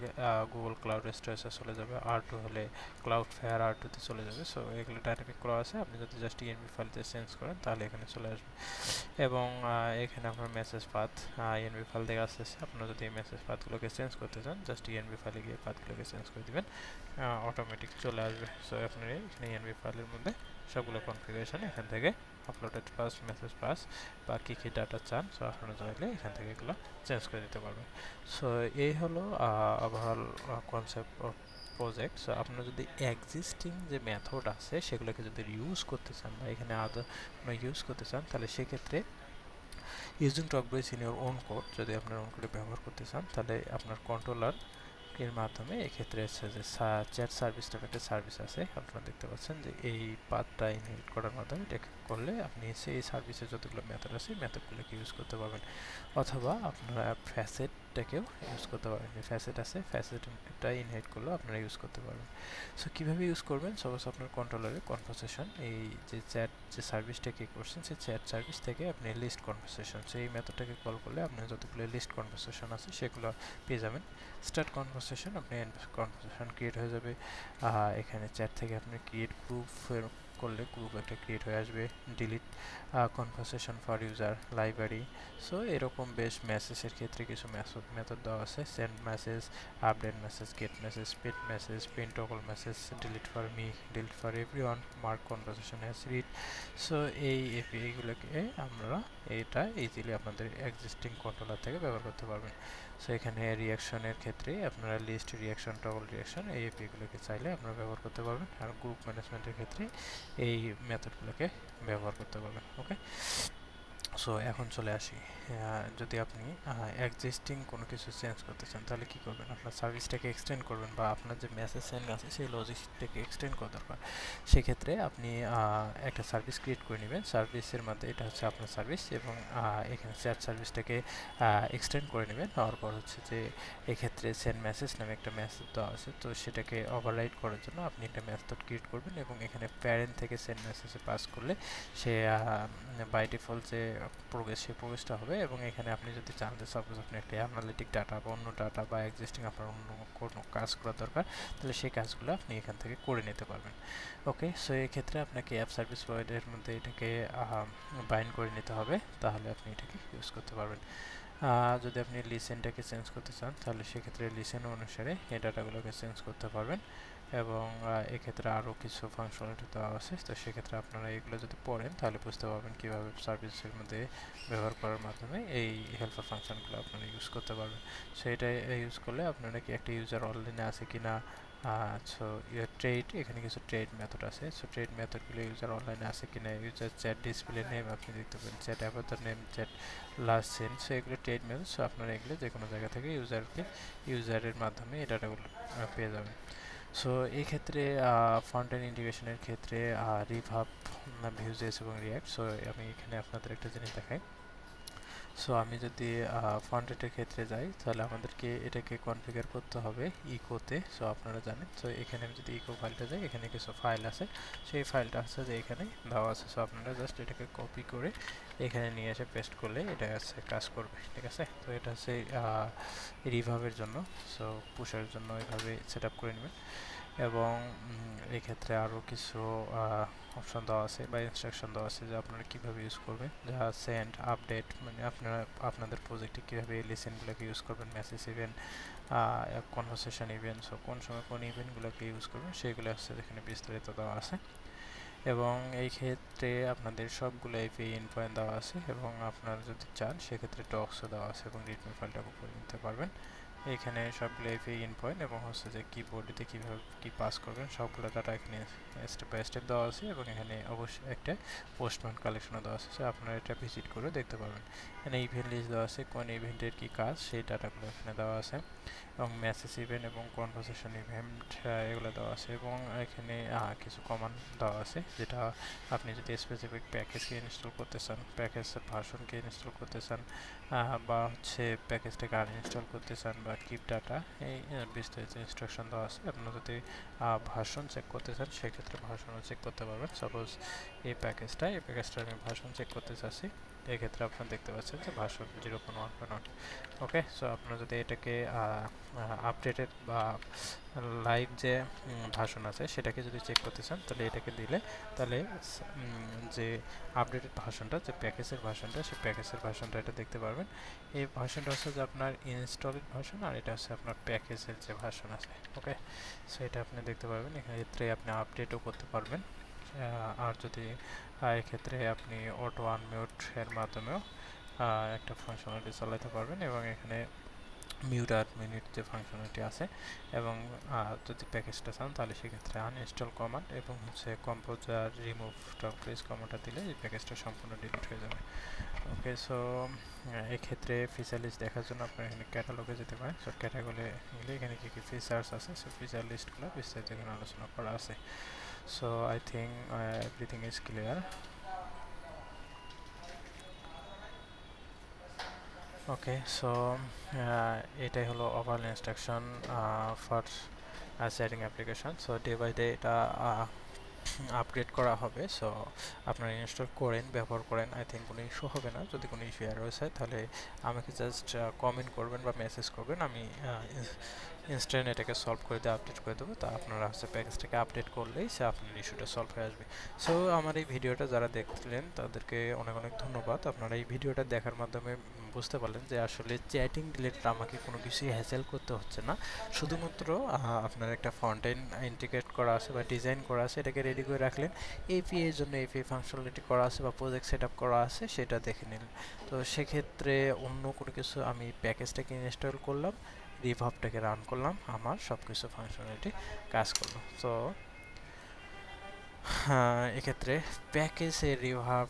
গুগল ক্লাউড স্টোরেজে চলে যাবে, R2 হলে ক্লাউড ফেয়ার R2-তে চলে যাবে। সো এগুলো ডাইনামিক করা আছে, আপনি যদি জাস্ট ENV ফাইলতে চেঞ্জ করেন তাহলে এখানে চলে আসবে। এবং এখানে আপনার মেসেজ পাথ ENV ফাইল থেকে আসতেছে, আপনারা যদি এই মেসেজ পাথগুলোকে চেঞ্জ করতে চান জাস্ট ENV ফাইলে গিয়ে পাথগুলোকে চেঞ্জ করে দিবেন, অটোমেটিক চলে আসবে। সো আপনারা এখানে ENV ফাইলের মধ্যে সবগুলো কনফিগারেশন এখান থেকে আপলোডেড পাস, মেসেজ পাস বা কী কী ডাটা চান, সো আপনারা চাইলে এখান থেকে এগুলো চেঞ্জ করে দিতে পারবেন। সো এই হলো overall concept of project. So আপনারা যদি এক্সিস্টিং যে মেথড আছে সেগুলোকে যদি ইউজ করতে চান বা এখানে আদার ইউজ করতে চান, তাহলে সেক্ষেত্রে ইউজিং টকবয়েস ইন ইউর ওন কোড, যদি আপনার ওন কোডে ব্যবহার করতে চান তাহলে আপনার কন্ট্রোলার এর মাধ্যমে এক্ষেত্রে হচ্ছে যে চ্যাট সার্ভিস নামে একটা সার্ভিস আছে, আপনারা দেখতে পাচ্ছেন যে এই পাথটা ইনহেরিট করার মাধ্যমে এটা করলে আপনি সেই সার্ভিসের যতগুলো মেথড আছে মেথডগুলোকে ইউজ করতে পারবেন। অথবা আপনারা ফ্যাসেটটাকেও ইউজ করতে পারবেন, যে ফ্যাসেট আছে ফ্যাসেটটা ইনহেরিট করলেও আপনারা ইউজ করতে পারবেন। সো কীভাবে ইউজ করবেন, সাপোজ আপনার কন্ট্রোলারে কনভারসেশন, এই যে চ্যাট যে সার্ভিসটাকে করছেন সেই চ্যাট সার্ভিস থেকে আপনি লিস্ট কনভারসেশন, সেই মেথডটাকে কল করলে আপনার যতগুলো লিস্ট কনভারসেশন আছে সেগুলো পেয়ে যাবেন। স্টার্ট কনভারসেশন, আপনি কনভারসেশন ক্রিয়েট হয়ে যাবে। এখানে চ্যাট থেকে আপনি ক্রিয়েট গ্রুপের করলে গ্রুপ একটা ক্রিয়েট হয়ে আসবে। Delete conversation for user library. So এরকম বেশ মেসেজের ক্ষেত্রে কিছু মেথড দেওয়া আছে, send message, update message, get message, speed message, print toggle message, delete for me, delete for everyone, mark conversation as read. So এই এপিআইগুলোকে আমরা এটা ইজিলি আপনাদের এক্সিস্টিং কন্ট্রোলার থেকে ব্যবহার করতে পারবেন। সো এখানে রিয়াকশনের ক্ষেত্রে আপনারা লিস্ট, রিয়াকশন, টগল রিয়াকশন, এই এপিগুলোকে চাইলে আপনারা ব্যবহার করতে পারবেন। আর গ্রুপ ম্যানেজমেন্টের ক্ষেত্রে এই মেথডগুলোকে ব্যবহার করতে পারবেন। ওকে, সো এখন চলে আসি, যদি আপনি এক্সিস্টিং কোনো কিছু চেঞ্জ করতে চান তাহলে কী করবেন, আপনার সার্ভিসটাকে এক্সটেন্ড করবেন বা আপনার যে মেসেজ সেন্ড আছে সেই লজিকটাকে এক্সটেন্ড করা দরকার। সেক্ষেত্রে আপনি একটা সার্ভিস ক্রিয়েট করে নেবেন, সার্ভিসের মধ্যে এটা হচ্ছে আপনার সার্ভিস, এবং এখানে চ্যাট সার্ভিসটাকে এক্সটেন্ড করে নেবেন। হওয়ার পর হচ্ছে যে এক্ষেত্রে সেন্ড মেসেজ নামে একটা মেসেজ দেওয়া আছে, তো সেটাকে ওভাররাইড করার জন্য আপনি একটা মেথড ক্রিয়েট করবেন, এবং এখানে প্যারেন্ট থেকে সেন্ড মেসেজে পাস করলে সে বাই ডিফল্ট যে প্রোগ্রেস সেই প্রোগ্রেসটা হবে। এবং এখানে আপনি যদি চান যে সাপোজ আপনি একটা অ্যানালিটিক ডাটা বা অন্য ডাটা বা এক্সিস্টিং আপনার অন্য কোনো কাজ করা দরকার, তাহলে সেই কাজগুলো আপনি এখান থেকে করে নিতে পারবেন। ওকে, সো এক্ষেত্রে আপনাকে অ্যাপ সার্ভিস প্রোভাইডারের মধ্যে এটাকে বাইন্ড করে নিতে হবে, তাহলে আপনি এটাকে ইউজ করতে পারবেন। যদি আপনি লিসেনটাকে চেঞ্জ করতে চান তাহলে সেক্ষেত্রে লিসেন অনুসারে এই ডাটাগুলোকে চেঞ্জ করতে পারবেন। এবং এক্ষেত্রে আরও কিছু ফাংশনালিটি দেওয়া আছে, তো সেক্ষেত্রে আপনারা এগুলো যদি পড়েন তাহলে বুঝতে পারবেন কীভাবে সার্ভিসের মধ্যে ব্যবহার করার মাধ্যমে এই হেল্পার ফাংশনগুলো আপনারা ইউজ করতে পারবেন। সো এটা ইউজ করলে আপনারা কি একটা ইউজার অনলাইনে আছে কি না, সো ট্রেড, এখানে কিছু ট্রেড মেথড আছে, সো ট্রেড মেথডগুলো ইউজার অনলাইনে আছে কিনা, ইউজার চ্যাট ডিসপ্লে নেম আপনি দেখতে পারেন, chat অ্যাভাতার name, chat last send, so এগুলো ট্রেড মেথড। সো আপনারা এগুলো যে কোনো জায়গা থেকে ইউজারের মাধ্যমে এই ডাটাগুলো পেয়ে যাবেন। সো এই ক্ষেত্রে ফ্রন্ট এন্ড ইন্টিগ্রেশনের ক্ষেত্রে রিভাব, ভিউজেস এবং রিয়াক্ট। সো আমি এখানে আপনাদের একটা জিনিস দেখাই। সো আমি যদি ফ্রন্ট এন্ডের ক্ষেত্রে যাই তাহলে আমাদেরকে এটাকে কনফিগার করতে হবে ইকোতে। সো আপনারা জানেন, সো এখানে আমি যদি ইকো ফাইলটা যাই, এখানে কিছু ফাইল আছে, সেই ফাইলটা আছে যে এখানে দেওয়া আছে। সো আপনারা জাস্ট এটাকে কপি করে এখানে নিয়ে এসে পেস্ট করলে এটা আছে কাজ করবে, ঠিক আছে। তো এটা হচ্ছে রিভাবের জন্য, সো পুষের জন্য এভাবে সেট আপ করে নেবেন। এবং এক্ষেত্রে আরও কিছু অপশন দেওয়া আছে বা ইনস্ট্রাকশন দেওয়া আছে যে আপনারা কীভাবে ইউজ করবেন, যা সেন্ড, আপডেট, মানে আপনারা আপনাদের প্রজেক্টে কীভাবে এই লিসেনগুলোকে ইউজ করবেন, message event, conversation event, so কোন সময় কোন ইভেন্টগুলোকে ইউজ করবেন সেগুলো হচ্ছে এখানে বিস্তারিত দেওয়া আছে। এবং এই ক্ষেত্রে আপনাদের সবগুলো এপিআই এন্ডপয়েন্ট দেওয়া আছে, এবং আপনারা যদি চান সেক্ষেত্রে ডক্সও দেওয়া আছে এবং রিডমি ফাইলটাকে করে নিতে পারবেন। এখানে সবগুলো এপিআই ইন পয়েন্ট এবং হচ্ছে যে কিবোর্ডে কীভাবে কী পাস করবেন সবগুলো ডাটা এখানে স্টেপ বাই স্টেপ দেওয়া আছে এবং এখানে অবশ্যই একটা পোস্টম্যান কালেকশনও দেওয়া আছে, আপনারা এটা ভিজিট করে দেখতে পারবেন। এখানে ইভেন্ট লিস্ট দেওয়া আছে, কোন ইভেন্টের কী কাজ সেই ডাটাগুলো এখানে দেওয়া আছে এবং মেসেজ ইভেন্ট এবং কনভারসেশন ইভেন্ট এগুলো দেওয়া আছে এবং এখানে কিছু কমান্ড দেওয়া আছে, যেটা আপনি যদি স্পেসিফিক প্যাকেজকে ইনস্টল করতে চান, প্যাকেজের ভার্সনকে ইনস্টল করতে চান বা হচ্ছে প্যাকেজটাকে আনইনস্টল করতে চান বা কিপ ডাটা, এই বিস্তারিত ইনস্ট্রাকশন দেওয়া আছে। আপনারা যদি ভার্সন চেক করতে চান সেক্ষেত্রে ভার্সনও চেক করতে পারবেন। সাপোজ এই প্যাকেজটা আমি ভার্সন চেক করতে চাচ্ছি, এক্ষেত্রে আপনারা দেখতে পাচ্ছেন যে ভার্সন 0.1.1। ওকে, সো আপনারা যদি এটাকে আপডেটেড বা লাইভ যে ভার্সন আছে সেটাকে যদি চেক করতে চান তাহলে এটাকে দিলে তাহলে যে আপডেটেড ভার্সনটা, যে প্যাকেজের ভার্সনটা, সেই প্যাকেজের ভার্সনটা এটা দেখতে পারবেন। এই ভার্সনটা হচ্ছে যে আপনার ইনস্টলেড ভার্সন আর এটা হচ্ছে আপনার প্যাকেজের যে ভার্সন আছে। ওকে, সো এটা আপনি দেখতে পারবেন, এক্ষেত্রে আপনি আপডেটও করতে পারবেন। আর যদি এক্ষেত্রে আপনি অটো আনমিউট এর মাধ্যমেও একটা ফাংশনালিটি চালাতে পারবেন এবং এখানে মিউট আর মিনিট যে ফাংশনালিটি আছে এবং যদি প্যাকেজটা চান তাহলে সেক্ষেত্রে আনইনস্টল কমান্ড এবং হচ্ছে কম্পোজার রিমুভ টপক্লিস কমান্ডটা দিলে এই প্যাকেজটা সম্পূর্ণ ডিলিট হয়ে যাবে। ওকে, সো এক্ষেত্রে ফিচার লিস্ট দেখার জন্য আপনারা এখানে ক্যাটালগে যেতে পারেন। সো ক্যাটাগরি গেলে এখানে কী কী ফিচার্স আছে সো ফিচার লিস্টগুলো বিস্তারিত এখানে আলোচনা করা আছে। So I think everything is clear. Okay, so এটাই হলো overall instruction for setting application. So day by day এটা আপগ্রেড করা হবে। সো আপনারা ইনস্টল করেন, ব্যবহার করেন, আই থিঙ্ক কোনো ইস্যু হবে না। যদি কোনো ইস্যু আর হয়েছে তাহলে আমাকে জাস্ট কমেন্ট করবেন বা মেসেজ করবেন, আমি ইনস্ট্যান্ট এটাকে সলভ করে দিয়ে আপডেট করে দেবো। তা আপনারা হচ্ছে প্যাকেজটাকে আপডেট করলেই সে আপনার ইস্যুটা সলভ হয়ে আসবে। সো আমার এই ভিডিওটা যারা দেখলেন তাদেরকে অনেক অনেক ধন্যবাদ। আপনারা এই ভিডিওটা দেখার মাধ্যমে বুঝতে পারলেন যে আসলে চ্যাটিং রিলেটেড আমাকে কোনো কিছুই হ্যাসেল করতে হচ্ছে না, শুধুমাত্র আপনার একটা ফ্রন্ট এন্ড ইন্টিগ্রেট করা আছে বা ডিজাইন করা আছে, এটাকে রেডি করে রাখলেন, এপিআই এর জন্য এপিআই ফাংশনালিটি করা আছে বা প্রজেক্ট সেট আপ করা আছে সেটা দেখে নিন। তো সেক্ষেত্রে অন্য কোনো কিছু আমি প্যাকেজটাকে ইনস্টল করলাম, রিভাবটাকে রান করলাম, আমার সব কিছু ফাংশনালিটি কাজ করলো। তো এক্ষেত্রে প্যাকেজের রিভাব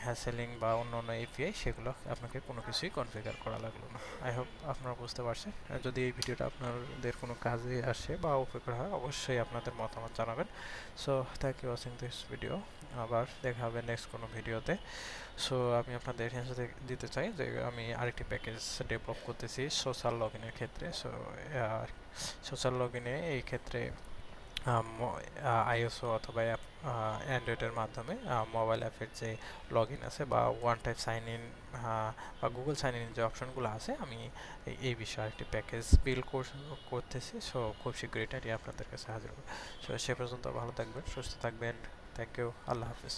হ্যাসেলিং বা অন্য অন্য এপিআই সেগুলো আপনাকে কোনো কিছুই কনফিগার করা লাগলো না। আই হোপ আপনারা বুঝতে পারছেন। যদি এই ভিডিওটা আপনাদের কোনো কাজে আসে বা উপকার হয় অবশ্যই আপনাদের মতামত জানাবেন। So thank you watching this video. আবার দেখা হবে নেক্সট কোনো ভিডিওতে। সো আমি আপনাদের এখানে দিতে চাই যে আমি আরেকটি প্যাকেজ ডেভেলপ করতেছি সোশ্যাল লগ ইনের ক্ষেত্রে। সো সোশ্যাল লগ ইনে এই ক্ষেত্রে আইএসও অথবা অ্যান্ড্রয়েডের মাধ্যমে মোবাইল অ্যাপের যে লগ ইন আছে বা ওয়ান টাইপ সাইন ইন বা গুগল সাইন ইন যে অপশনগুলো আছে, আমি এই বিষয়ে একটি প্যাকেজ বিল্ড করতেছি। সো খুব শীঘ্রই এটি আপনাদের কাছে হাজির হবে। সো সে পর্যন্ত ভালো থাকবেন, সুস্থ থাকবেন। থ্যাংক ইউ, আল্লাহ হাফিজ।